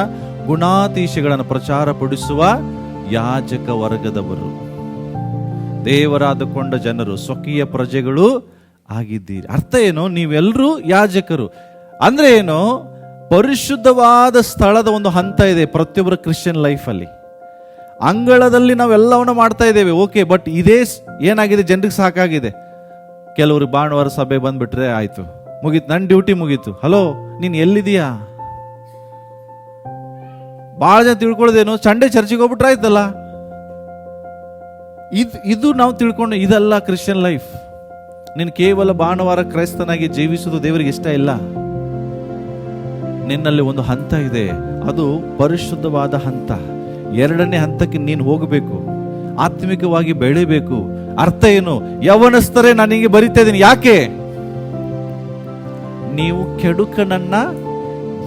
ಗುಣಾತೀಶಗಳನ್ನು ಪ್ರಚಾರಪಡಿಸುವ ಯಾಜಕ ವರ್ಗದವರು, ದೇವರಾದುಕೊಂಡ ಜನರು, ಸ್ವಕೀಯ ಪ್ರಜೆಗಳು ಆಗಿದ್ದೀರಿ. ಅರ್ಥ ಏನು? ನೀವೆಲ್ಲರೂ ಯಾಜಕರು. ಅಂದ್ರೆ ಏನು? ಪರಿಶುದ್ಧವಾದ ಸ್ಥಳದ ಒಂದು ಹಂತ ಇದೆ ಪ್ರತಿಯೊಬ್ಬರ ಕ್ರಿಶ್ಚಿಯನ್ ಲೈಫಲ್ಲಿ. ಅಂಗಳದಲ್ಲಿ ನಾವೆಲ್ಲವನ್ನ ಮಾಡ್ತಾ ಇದ್ದೇವೆ, ಓಕೆ. ಬಟ್ ಇದೇ ಏನಾಗಿದೆ? ಜನರಿಗೆ ಸಾಕಾಗಿದೆ. ಕೆಲವರು ಭಾನುವಾರ ಸಭೆ ಬಂದ್ಬಿಟ್ರೆ ಆಯ್ತು, ಮುಗೀತು, ನನ್ನ ಡ್ಯೂಟಿ ಮುಗೀತು. ಹಲೋ, ನೀನ್ ಎಲ್ಲಿದೀಯಾ? ಬಹಳ ಜನ ತಿಳ್ಕೊಳ್ಳೋದೇನು? ಸಂಡೇ ಚರ್ಚಿಗೆ ಹೋಗ್ಬಿಟ್ರೆ ಆಯ್ತಲ್ಲ. ಇದು ನಾವು ತಿಳ್ಕೊಂಡು, ಇದಲ್ಲ ಕ್ರಿಶ್ಚಿಯನ್ ಲೈಫ್. ನೀನು ಕೇವಲ ಭಾನುವಾರ ಕ್ರೈಸ್ತನಾಗಿ ಜೀವಿಸುವುದು ದೇವರಿಗೆ ಇಷ್ಟ ಇಲ್ಲ. ನಿನ್ನಲ್ಲಿ ಒಂದು ಹಂತ ಇದೆ, ಅದು ಪರಿಶುದ್ಧವಾದ ಹಂತ. ಎರಡನೇ ಹಂತಕ್ಕೆ ನೀನು ಹೋಗಬೇಕು, ಆತ್ಮಿಕವಾಗಿ ಬೆಳಿಬೇಕು. ಅರ್ಥ ಏನು? ಯವನಸ್ಥರೇ ನನಗೆ ಬರಿತಾ ಇದ್ದೀನಿ. ಯಾಕೆ? ನೀವು ಕೆಡುಕನನ್ನ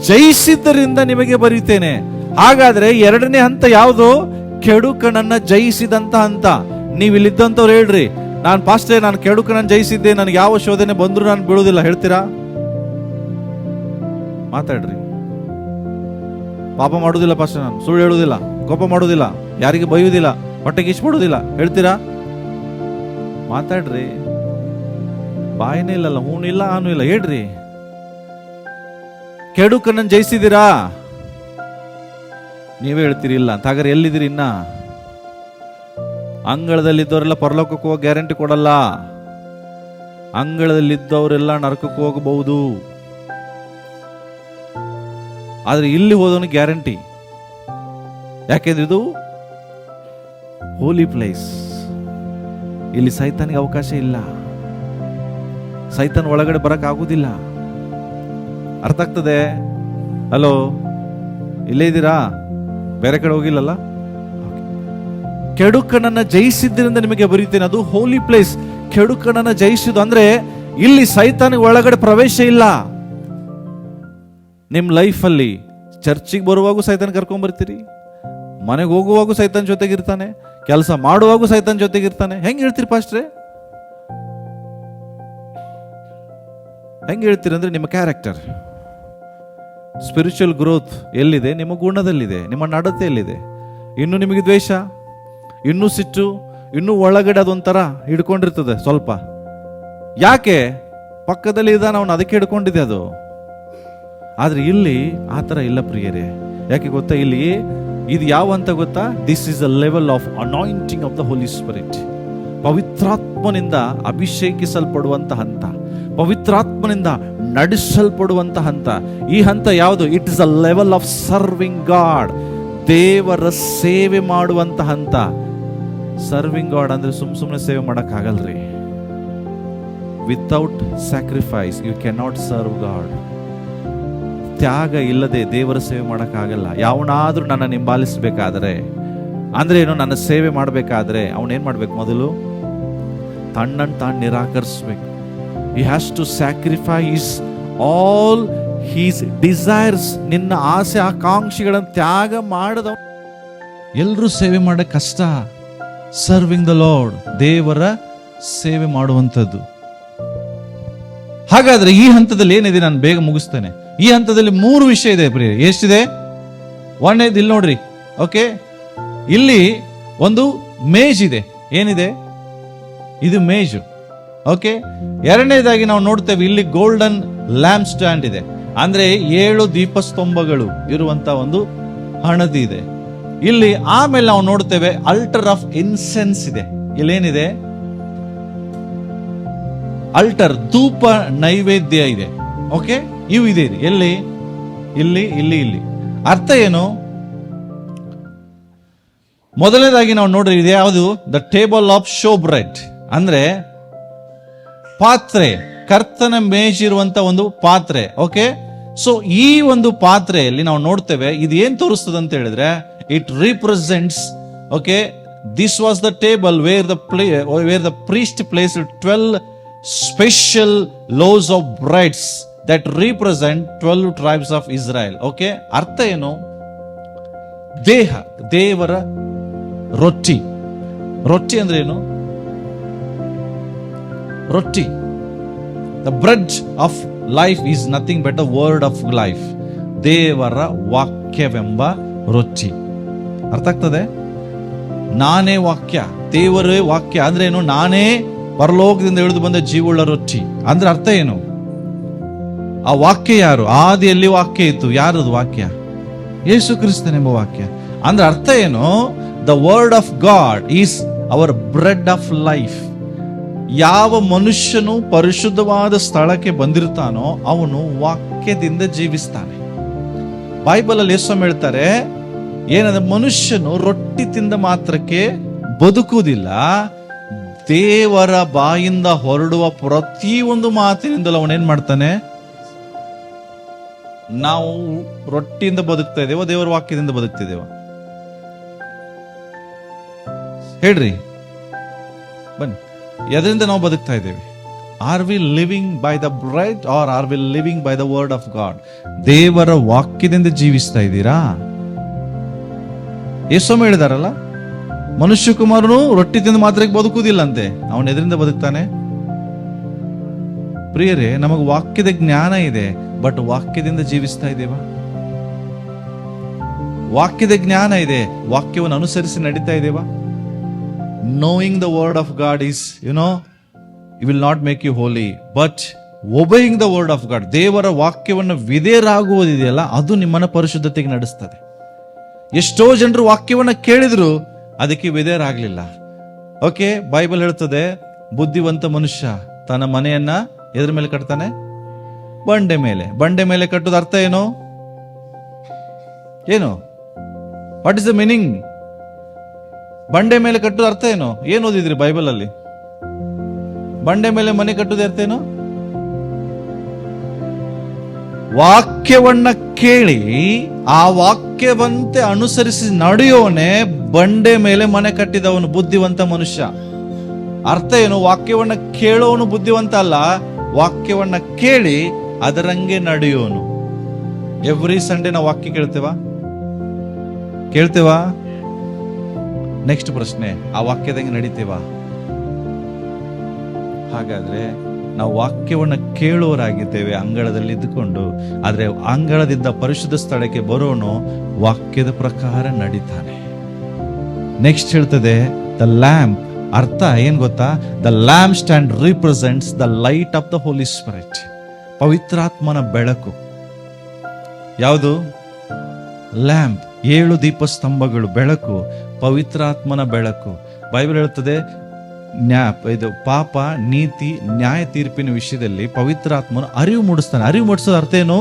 ಜಯಿಸಿದ್ದರಿಂದ ನಿಮಗೆ ಬರೀತೇನೆ. ಹಾಗಾದ್ರೆ ಎರಡನೇ ಹಂತ ಯಾವುದು? ಕೆಡುಕನನ್ನ ಜಯಿಸಿದಂತ ಹಂತ. ನೀವು ಇಲ್ಲಿದ್ದಂಥವ್ರು ಹೇಳ್ರಿ, ನಾನು ಪಾಸ್ಟೇ, ನಾನು ಕೆಡುಕನನ್ನ ಜಯಿಸಿದ್ದೆ, ನನಗೆ ಯಾವ ಶೋಧನೆ ಬಂದ್ರು ನಾನು ಬೀಳುವುದಿಲ್ಲ ಹೇಳ್ತೀರಾ? ಮಾತಾಡ್ರಿ. ಪಾಪ ಮಾಡುವುದಿಲ್ಲ ಪಾಸ್ಟರ್, ನಾನು ಸುಳ್ಳು ಹೇಳುವುದಿಲ್ಲ, ಕೋಪ ಮಾಡುವುದಿಲ್ಲ, ಯಾರಿಗೆ ಬೈಯುವುದಿಲ್ಲ, ಹೊಟ್ಟೆಗೆ ಇಷ್ಟಪಡುವುದಿಲ್ಲ ಹೇಳ್ತೀರಾ? ಮಾತಾಡ್ರಿ. ಬಾಯಿನೇ ಇಲ್ಲಲ್ಲ, ಹೂನು ಇಲ್ಲ, ಆನು ಇಲ್ಲ, ಹೇಳ್ರಿ. ಕೆಡುಕನನ್ನು ಜಯಿಸಿದ್ದೀರಾ? ನೀವೇ ಹೇಳ್ತೀರಿ ಇಲ್ಲ ಅಂತ. ಹಾಗಾದ್ರೆ ಎಲ್ಲಿದ್ದೀರಿ? ಇನ್ನ ಅಂಗಳದಲ್ಲಿದ್ದವರೆಲ್ಲ ಪರಲೋಕಕ್ಕೆ ಹೋಗೋ ಗ್ಯಾರಂಟಿ ಕೊಡಲ್ಲ. ಅಂಗಳದಲ್ಲಿದ್ದವರೆಲ್ಲ ನರಕಕ್ಕೆ ಹೋಗಬಹುದು, ಆದ್ರೆ ಇಲ್ಲಿ ಹೋದವನು ಗ್ಯಾರಂಟಿ. ಯಾಕೆಂದ್ರೆ ಇದು ಹೋಲಿ ಪ್ಲೇಸ್. ಇಲ್ಲಿ ಸೈತಾನಿಗೆ ಅವಕಾಶ ಇಲ್ಲ. ಸೈತಾನ್ ಒಳಗಡೆ ಬರಕ್ ಆಗುದಿಲ್ಲ. ಅರ್ಥ ಆಗ್ತದೆ? ಹಲೋ, ಇಲ್ಲೇ ಇದ್ದೀರಾ? ಬೇರೆ ಕಡೆ ಹೋಗಿಲ್ಲಲ್ಲ? ಕೆಡುಕನನ್ನ ಜಯಿಸಿದ್ರಿಂದ ನಿಮಗೆ ಬರೀತೇನೆ, ಅದು ಹೋಲಿ ಪ್ಲೇಸ್. ಕೆಡುಕನನ್ನ ಜಯಿಸಿದ್ದು ಅಂದ್ರೆ ಇಲ್ಲಿ ಸೈತಾನಿಗೆ ಒಳಗಡೆ ಪ್ರವೇಶ ಇಲ್ಲ. ನಿಮ್ ಲೈಫಲ್ಲಿ ಚರ್ಚಿಗೆ ಬರುವಾಗೂ ಸೈತಾನ್ ಕರ್ಕೊಂಡ್ ಬರ್ತೀರಿ, ಮನೆಗೆ ಹೋಗುವಾಗೂ ಸೈತಾನ್ ಜೊತೆಗಿರ್ತಾನೆ, ಕೆಲಸ ಮಾಡುವಾಗೂ ಸೈತಾನ್ ಜೊತೆಗಿರ್ತಾನೆ. ಹೆಂಗ್ ಹೇಳ್ತೀರಿ ಪಾಸ್ಟ್ರೆ? ಹೆಂಗ್ ಹೇಳ್ತೀರಿ ಅಂದ್ರೆ ನಿಮ್ಮ ಕ್ಯಾರೆಕ್ಟರ್, ಸ್ಪಿರಿಚುವಲ್ ಗ್ರೋತ್ ಎಲ್ಲಿದೆ? ನಿಮ್ಮ ಗುಣದಲ್ಲಿದೆ, ನಿಮ್ಮ ನಡತೆಯಲ್ಲಿದೆ. ಇನ್ನು ನಿಮಗೆ ದ್ವೇಷ, ಇನ್ನೂ ಸಿಟ್ಟು, ಇನ್ನೂ ಒಳಗಡೆ ಅದೊಂಥರ ಹಿಡ್ಕೊಂಡಿರ್ತದೆ ಸ್ವಲ್ಪ. ಯಾಕೆ? ಪಕ್ಕದಲ್ಲಿ ಇದ್ದಾನೆ ಅವನು, ಅದಕ್ಕೆ ಹಿಡ್ಕೊಂಡಿದೆ ಅದು. ಆದ್ರೆ ಇಲ್ಲಿ ಆ ಥರ ಇಲ್ಲ ಪ್ರಿಯರೇ. ಯಾಕೆ ಗೊತ್ತಾ? ಇಲ್ಲಿ ಇದು ಯಾವ ಅಂತ ಗೊತ್ತಾ? This is a level of anointing of the Holi spirit. ಪವಿತ್ರಾತ್ಮನಿಂದ ಅಭಿಷೇಕಿಸಲ್ಪಡುವಂತ ಹಂತ, ಪವಿತ್ರಾತ್ಮನಿಂದ ನಡೆಸಲ್ಪಡುವಂತ ಹಂತ. ಈ ಹಂತ ಯಾವುದು? It is a level of serving God. ದೇವರ ಸೇವೆ ಮಾಡುವಂತ ಹಂತ. ಸರ್ವಿಂಗ್ ಗಾಡ್ ಅಂದ್ರೆ ಸುಮ್ಮನೆ ಸೇವೆ ಮಾಡಕ್ ಆಗಲ್ರಿ. Without sacrifice you can not serve God. ತ್ಯಾಗ ಇಲ್ಲದೆ ದೇವರ ಸೇವೆ ಮಾಡೋಕ್ಕಾಗಲ್ಲ. ಯಾವನಾದ್ರೂ ನನ್ನ ಹಿಂಬಾಲಿಸಬೇಕಾದ್ರೆ ಅಂದ್ರೆ ಏನು, ನನ್ನ ಸೇವೆ ಮಾಡಬೇಕಾದ್ರೆ ಅವನೇನ್ ಮಾಡ್ಬೇಕು? ಮೊದಲು ತನ್ನನ್ನು ತಾನು ನಿರಾಕರಿಸ್ಬೇಕು. he has to sacrifice all his desires. ನಿನ್ನ ಆಸೆ ಆಕಾಂಕ್ಷೆಗಳನ್ನು ತ್ಯಾಗ ಮಾಡದ. ಎಲ್ಲರೂ ಸೇವೆ ಮಾಡಕ್ಕೆ ಕಷ್ಟ. ಸರ್ವಿಂಗ್ ದ ಲಾರ್ಡ್, ದೇವರ ಸೇವೆ ಮಾಡುವಂಥದ್ದು. ಹಾಗಾದ್ರೆ ಈ ಹಂತದಲ್ಲಿ ಏನಿದೆ, ನಾನು ಬೇಗ ಮುಗಿಸ್ತೇನೆ. ಈ ಹಂತದಲ್ಲಿ 3 ವಿಷಯ ಇದೆ ಪ್ರಿಯ. ಎಷ್ಟಿದೆ? ಒಂದನೇದು ಇಲ್ಲಿ ನೋಡ್ರಿ. ಓಕೆ, ಇಲ್ಲಿ ಒಂದು ಮೇಜ್ ಇದೆ. ಏನಿದೆ ಇದು? ಮೇಜು. ಓಕೆ, ಎರಡನೇದಾಗಿ ನಾವು ನೋಡ್ತೇವೆ ಇಲ್ಲಿ ಗೋಲ್ಡನ್ ಲ್ಯಾಂಪ್ ಸ್ಟ್ಯಾಂಡ್ ಇದೆ. ಅಂದ್ರೆ 7 ದೀಪಸ್ತಂಭಗಳು ಇರುವಂತ ಒಂದು ಹಣದಿ ಇದೆ ಇಲ್ಲಿ. ಆಮೇಲೆ ನಾವು ನೋಡ್ತೇವೆ ಅಲ್ಟರ್ ಆಫ್ ಇನ್ಸೆನ್ಸ್ ಇದೆ. ಇಲ್ಲೇನಿದೆ? ಅಲ್ಟರ್, ಧೂಪ ನೈವೇದ್ಯ ಇದೆ. ಓಕೆ, ಇವು ಇದೆ. ಎಲ್ಲಿ? ಇಲ್ಲಿ ಇಲ್ಲಿ ಇಲ್ಲಿ. ಅರ್ಥ ಏನು? ಮೊದಲನೇದಾಗಿ ನಾವು ನೋಡ್ರಿ, ಇದೆ ಯಾವುದು? The table of show bread, ಅಂದ್ರೆ ಪಾತ್ರೆ, ಕರ್ತನ ಮೇಜ್ ಇರುವಂತ ಒಂದು ಪಾತ್ರೆ. ಓಕೆ, ಸೊ ಈ ಒಂದು ಪಾತ್ರೆಯಲ್ಲಿ ನಾವು ನೋಡ್ತೇವೆ ಇದು ಏನ್ ತೋರಿಸ್ತದೆ ಅಂತ ಹೇಳಿದ್ರೆ, it represents, okay, this was the table where the priest place 12 special loaves of breads that represent 12 tribes of Israel. Okay, ಅರ್ಥ ಏನು? ದೇಹ, ದೇವರ ರೊಟ್ಟಿ. ರೊಟ್ಟಿ ಅಂದ್ರೆ ಏನು? ರೊಟ್ಟಿ, the bread of life is nothing but the word of life. ದೇವರ ವಾಕ್ಯವೆಂಬ ರೊಟ್ಟಿ. ಅರ್ಥ ಆಗ್ತದೆ? ನಾನೇ ವಾಕ್ಯ, ದೇವರೇ ವಾಕ್ಯ ಅಂದ್ರೆ ಏನು? ನಾನೇ ಪರಲೋಕದಿಂದ ಇಳಿದು ಬಂದ ಜೀವವುಳ್ಳ ರೊಟ್ಟಿ ಅಂದ್ರೆ ಅರ್ಥ ಏನು? ಆ ವಾಕ್ಯ ಯಾರು? ಆದಿಯಲ್ಲಿ ವಾಕ್ಯ ಇತ್ತು. ಯಾರದು ವಾಕ್ಯ? ಯೇಸು ಕ್ರಿಸ್ತನೆಂಬ ವಾಕ್ಯ. ಅಂದ್ರೆ ಅರ್ಥ ಏನು? The word of god is our bread of life. ಯಾವ ಮನುಷ್ಯನು ಪರಿಶುದ್ಧವಾದ ಸ್ಥಳಕ್ಕೆ ಬಂದಿರ್ತಾನೋ ಅವನು ವಾಕ್ಯದಿಂದ ಜೀವಿಸ್ತಾನೆ. ಬೈಬಲ್ ಅಲ್ಲಿ ಯೇಸು ಹೇಳ್ತಾರೆ ಏನಂದ್ರೆ, ಮನುಷ್ಯನು ರೊಟ್ಟಿ ತಿಂದ ಮಾತ್ರಕ್ಕೆ ಬದುಕುವುದಿಲ್ಲ, ದೇವರ ಬಾಯಿಂದ ಹೊರಡುವ ಪ್ರತಿಯೊಂದು ಮಾತಿನಿಂದಲೂ ಅವನೇನ್ ಮಾಡ್ತಾನೆ. ನಾವು ರೊಟ್ಟಿಯಿಂದ ಬದುಕ್ತಾ ಇದ್ದೇವ, ದೇವರ ವಾಕ್ಯದಿಂದ ಬದುಕ್ತಿದ್ದೇವ? ಹೇಳ್ರಿ, ಬನ್ನಿ. ಎದರಿಂದ ನಾವು ಬದುಕ್ತಾ ಇದ್ದೇವೆ? Are we living by the bread or are we living by the word of God? ದೇವರ ವಾಕ್ಯದಿಂದ ಜೀವಿಸ್ತಾ ಇದ್ದೀರಾ? ಯೇಸು ಹೇಳಿದಾರಲ್ಲ, ಮನುಷ್ಯ ಕುಮಾರನು ರೊಟ್ಟಿ ತಿಂದು ಮಾತ್ರಕ್ಕೆ ಬದುಕುವುದಿಲ್ಲ ಅಂತೆ. ಅವನು ಎದರಿಂದ ಬದುಕ್ತಾನೆ? ಪ್ರಿಯರೇ, ನಮಗೆ ವಾಕ್ಯದ ಜ್ಞಾನ ಇದೆ, ಬಟ್ ವಾಕ್ಯದಿಂದ ಜೀವಿಸ್ತಾ ಇದ್ದೇವಾ? ವಾಕ್ಯದ ಜ್ಞಾನ ಇದೆ, ವಾಕ್ಯವನ್ನು ಅನುಸರಿಸಿ ನಡೀತಾ ಇದ್ದೇವಾ? Knowing the word of God is, it will not make you holy, but obeying the word of God, ದೇವರ ವಾಕ್ಯವನ್ನು ವಿಧೇಯರಾಗುವುದಿದೆಯಲ್ಲ, ಅದು ನಿಮ್ಮನ್ನ ಪರಿಶುದ್ಧತೆಗೆ ನಡೆಸ್ತದೆ. ಎಷ್ಟೋ ಜನರು ವಾಕ್ಯವನ್ನು ಕೇಳಿದ್ರು ಅದಕ್ಕೆ ವಿಧೇಯರಾಗಲಿಲ್ಲ. ಓಕೆ, ಬೈಬಲ್ ಹೇಳ್ತದೆ, ಬುದ್ಧಿವಂತ ಮನುಷ್ಯ ತನ್ನ ಮನೆಯನ್ನ ಎದ್ರ ಮೇಲೆ ಕಟ್ತಾನೆ? ಬಂಡೆ ಮೇಲೆ. ಬಂಡೆ ಮೇಲೆ ಕಟ್ಟೋದು ಅರ್ಥ ಏನು? ಏನು? What is the meaning? ಬಂಡೆ ಮೇಲೆ ಕಟ್ಟೋದು ಅರ್ಥ ಏನು? ಏನು ಓದಿದ್ರಿ ಬೈಬಲ್ ಅಲ್ಲಿ? ಬಂಡೆ ಮೇಲೆ ಮನೆ ಕಟ್ಟೋದು ಅರ್ಥ ಏನು? ವಾಕ್ಯವನ್ನ ಕೇಳಿ ಆ ವಾಕ್ಯವಂತೆ ಅನುಸರಿಸಿ ನಡೆಯೋನೆ ಬಂಡೆ ಮೇಲೆ ಮನೆ ಕಟ್ಟಿದವನು ಬುದ್ಧಿವಂತ ಮನುಷ್ಯ. ಅರ್ಥ ಏನು? ವಾಕ್ಯವನ್ನ ಕೇಳೋನು ಬುದ್ಧಿವಂತ ಅಲ್ಲ, ವಾಕ್ಯವನ್ನ ಕೇಳಿ ಅದರಂಗೆ ನಡೆಯೋನು. ಎವ್ರಿ ಸಂಡೇ ನಾವು ವಾಕ್ಯ ಕೇಳ್ತೇವಾ? ನೆಕ್ಸ್ಟ್ ಪ್ರಶ್ನೆ, ಆ ವಾಕ್ಯದಂಗೆ ನಡೀತೇವಾ? ಹಾಗಾದ್ರೆ ನಾವು ವಾಕ್ಯವನ್ನು ಕೇಳುವರಾಗಿದ್ದೇವೆ ಅಂಗಳದಲ್ಲಿ ಇದ್ದುಕೊಂಡು, ಆದ್ರೆ ಅಂಗಳದಿಂದ ಪರಿಶುದ್ಧ ಸ್ಥಳಕ್ಕೆ ಬರೋನು ವಾಕ್ಯದ ಪ್ರಕಾರ ನಡೀತಾನೆ. ನೆಕ್ಸ್ಟ್ ಹೇಳ್ತದೆ, ದ ಲ್ಯಾಂಪ್. ಅರ್ಥ ಏನ್ ಗೊತ್ತಾ? The lamp stand represents the light of the Holi Spirit. ಪವಿತ್ರಾತ್ಮನ ಬೆಳಕು. ಯಾವುದು? ಲ್ಯಾಂಪ್. 7 ದೀಪಸ್ತಂಭಗಳು, ಬೆಳಕು, ಪವಿತ್ರಾತ್ಮನ ಬೆಳಕು. ಬೈಬಲ್ ಹೇಳ್ತದೆ, ಇದು ಪಾಪ, ನೀತಿ, ನ್ಯಾಯ ತೀರ್ಪಿನ ವಿಷಯದಲ್ಲಿ ಪವಿತ್ರಾತ್ಮನ ಅರಿವು ಮೂಡಿಸ್ತಾನೆ. ಅರಿವು ಮೂಡಿಸೋದು ಅರ್ಥ ಏನು?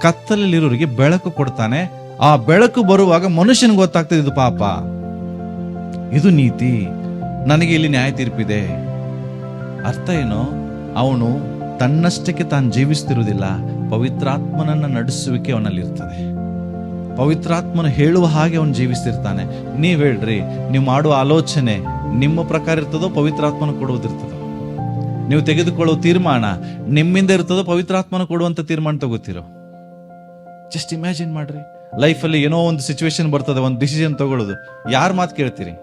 ಕತ್ತಲಲ್ಲಿರೋರಿಗೆ ಬೆಳಕು ಕೊಡ್ತಾನೆ. ಆ ಬೆಳಕು ಬರುವಾಗ ಮನುಷ್ಯನಿಗೆ ಗೊತ್ತಾಗ್ತದೆ, ಇದು ಪಾಪ, ಇದು ನೀತಿ, ನನಗೆ ಇಲ್ಲಿ ನ್ಯಾಯ ತೀರ್ಪಿದೆ. ಅರ್ಥ ಏನು? ಅವನು ತನ್ನಷ್ಟಕ್ಕೆ ತಾನು ಜೀವಿಸ್ತಿರುವುದಿಲ್ಲ, ಪವಿತ್ರಾತ್ಮನನ್ನ ನಡೆಸುವಿಕೆ ಅವನಲ್ಲಿರ್ತದೆ. ಪವಿತ್ರಾತ್ಮನು ಹೇಳುವ ಹಾಗೆ ಅವನು ಜೀವಿಸ್ತಿರ್ತಾನೆ. ನೀವ್ ಹೇಳ್ರಿ, ನೀವು ಮಾಡುವ ಆಲೋಚನೆ ನಿಮ್ಮ ಪ್ರಕಾರ ಇರ್ತದೋ ಪವಿತ್ರಾತ್ಮನ ಕೊಡುವುದಿರ್ತದೋ? ನೀವು ತೆಗೆದುಕೊಳ್ಳುವ ತೀರ್ಮಾನ ನಿಮ್ಮಿಂದ ಇರ್ತದೋ ಪವಿತ್ರಾತ್ಮನ ಕೊಡುವಂತ ತೀರ್ಮಾನ ತಗೋತಿರೋ? ಜಸ್ಟ್ ಇಮ್ಯಾಜಿನ್ ಮಾಡ್ರಿ, ಲೈಫಲ್ಲಿ ಏನೋ ಒಂದು ಸಿಚುವೇಶನ್ ಬರ್ತದೆ, ಒಂದು ಡಿಸಿಷನ್ ತಗೊಳ್ಳೋದು, ಯಾರ ಮಾತು ಕೇಳ್ತೀರಿ?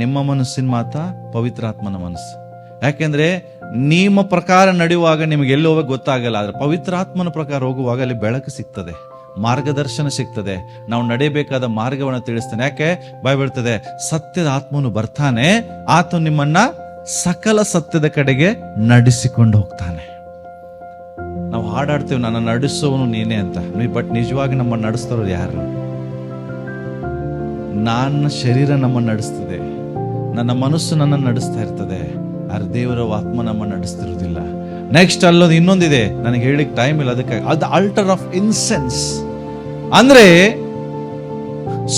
ನಿಮ್ಮ ಮನಸ್ಸಿನ ಮಾತಾ, ಪವಿತ್ರಾತ್ಮನ ಮನಸ್ಸು? ಯಾಕೆಂದ್ರೆ ನಿಮ್ಮ ಪ್ರಕಾರ ನಡೆಯುವಾಗ ನಿಮಗೆ ಎಲ್ಲಿ ಹೋಗಕ್ಕೆ ಗೊತ್ತಾಗಲ್ಲ, ಆದ್ರೆ ಪವಿತ್ರಾತ್ಮನ ಪ್ರಕಾರ ಹೋಗುವಾಗ ಅಲ್ಲಿ ಬೆಳಕು ಸಿಗ್ತದೆ, ಮಾರ್ಗದರ್ಶನ ಸಿಗ್ತದೆ, ನಾವು ನಡೆಯಬೇಕಾದ ಮಾರ್ಗವನ್ನು ತಿಳಿಸ್ತಾನೆ. ಯಾಕೆ ಬೈಬಲ್ ಹೇಳ್ತದೆ, ಸತ್ಯದ ಆತ್ಮನು ಬರ್ತಾನೆ, ಆತ ನಿಮ್ಮನ್ನ ಸಕಲ ಸತ್ಯದ ಕಡೆಗೆ ನಡೆಸಿಕೊಂಡು ಹೋಗ್ತಾನೆ. ನಾವು ಹಾಡಾಡ್ತೇವೆ, ನನ್ನ ನಡೆಸುವವನು ನೀನೇ ಅಂತ, ಬಟ್ ನಿಜವಾಗಿ ನಮ್ಮನ್ನು ನಡೆಸ್ತಾರೋರು ಯಾರು? ನನ್ನ ಶರೀರ ನಮ್ಮನ್ನು ನಡೆಸ್ತದೆ, ನನ್ನ ಮನಸ್ಸು ನನ್ನನ್ನು ನಡೆಸ್ತಾ ಇರ್ತದೆ, ಆದ್ರೆ ದೇವರ ಆತ್ಮ ನಮ್ಮನ್ನು ನಡೆಸ್ತಿರೋದಿಲ್ಲ. ನೆಕ್ಸ್ಟ್ ಅಲ್ಲೋದು ಇನ್ನೊಂದಿದೆ, ನನಗೆ ಹೇಳಿಕ್ ಟೈಮ್ ಇಲ್ಲ, ಅದಕ್ಕೆ ಅದು ಆಲ್ಟರ್ ಆಫ್ ಇನ್ಸೆನ್ಸ್ ಅಂದ್ರೆ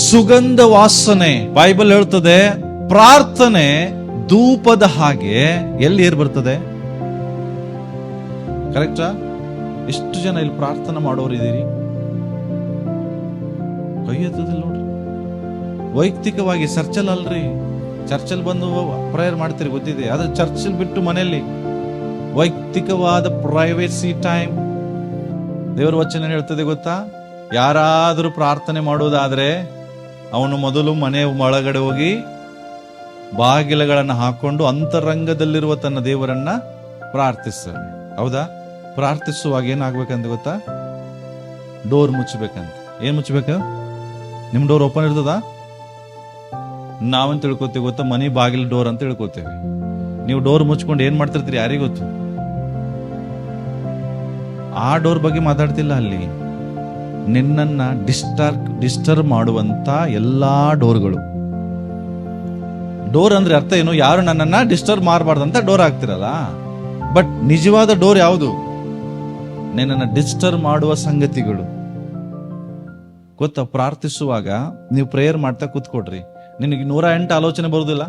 ಸುಗಂಧ ವಾಸನೆ. ಬೈಬಲ್ ಹೇಳ್ತದೆ, ಪ್ರಾರ್ಥನೆ ಧೂಪದ ಹಾಗೆ ಎಲ್ಲಿ ಏರ್ ಬರ್ತದೆ? ಕರೆಕ್ಟಾ? ಎಷ್ಟು ಜನ ಇಲ್ಲಿ ಪ್ರಾರ್ಥನೆ ಮಾಡೋರು ಇದೀರಿ? ಕೈ ಎತ್ತದಿಲ್ಲ ನೋಡ್ರಿ. ವೈಯಕ್ತಿಕವಾಗಿ ಚರ್ಚಲ್ ಅಲ್ರಿ, ಚರ್ಚಲ್ ಬಂದು ಪ್ರೇಯರ್ ಮಾಡ್ತೀರಿ ಗೊತ್ತಿದೆ, ಆದ್ರೆ ಚರ್ಚಲ್ ಬಿಟ್ಟು ಮನೆಯಲ್ಲಿ ವೈಯಕ್ತಿಕವಾದ ಪ್ರೈವೇಸಿ ಟೈಮ್. ದೇವರ ವಚನ ಹೇಳ್ತದೆ ಗೊತ್ತಾ, ಯಾರಾದರೂ ಪ್ರಾರ್ಥನೆ ಮಾಡೋದಾದ್ರೆ ಅವನು ಮೊದಲು ಮನೆ ಒಳಗಡೆ ಹೋಗಿ ಬಾಗಿಲುಗಳನ್ನು ಹಾಕೊಂಡು ಅಂತರಂಗದಲ್ಲಿರುವ ತನ್ನ ದೇವರನ್ನ ಪ್ರಾರ್ಥಿಸ್ತಾನೆ. ಹೌದಾ? ಪ್ರಾರ್ಥಿಸುವಾಗ ಏನಾಗ್ಬೇಕಂತ ಗೊತ್ತಾ? ಡೋರ್ ಮುಚ್ಚಬೇಕಂತ. ಏನ್ ಮುಚ್ಚಬೇಕು? ನಿಮ್ ಡೋರ್ ಓಪನ್ ಇರ್ತದ? ನಾವೇನ್ ತಿಳ್ಕೊತೀವಿ ಗೊತ್ತಾ? ಮನಿ ಬಾಗಿಲು ಡೋರ್ ಅಂತ ತಿಳ್ಕೊತೇವೆ. ನೀವು ಡೋರ್ ಮುಚ್ಕೊಂಡು ಏನ್ ಮಾಡ್ತಿರ್ತೀರಿ ಯಾರಿಗ ಗೊತ್ತು? ಆ ಡೋರ್ ಬಗ್ಗೆ ಮಾತಾಡ್ತಿಲ್ಲ ಅಲ್ಲಿ. ನಿನ್ನನ್ನ ಡಿಸ್ಟರ್ಬ್ ಮಾಡುವಂತ ಎಲ್ಲಾ ಡೋರ್ಗಳು. ಡೋರ್ ಅಂದ್ರೆ ಅರ್ಥ ಏನು? ಯಾರು ನನ್ನನ್ನ ಡಿಸ್ಟರ್ಬ್ ಮಾಡಬಾರ್ದಂತ ಡೋರ್ ಹಾಕ್ತಿರಲ್ಲ. ಬಟ್ ನಿಜವಾದ ಡೋರ್ ಯಾವುದು? ನಿನ್ನನ್ನು ಡಿಸ್ಟರ್ಬ್ ಮಾಡುವ ಸಂಗತಿಗಳು. ಗೊತ್ತಾ? ಪ್ರಾರ್ಥಿಸುವಾಗ ನೀವು ಪ್ರೇಯರ್ ಮಾಡ್ತಾ ಕೂತ್ಕೊಡ್ರಿ, ನಿನಗೆ 108 ಆಲೋಚನೆ ಬರುದಿಲ್ಲ?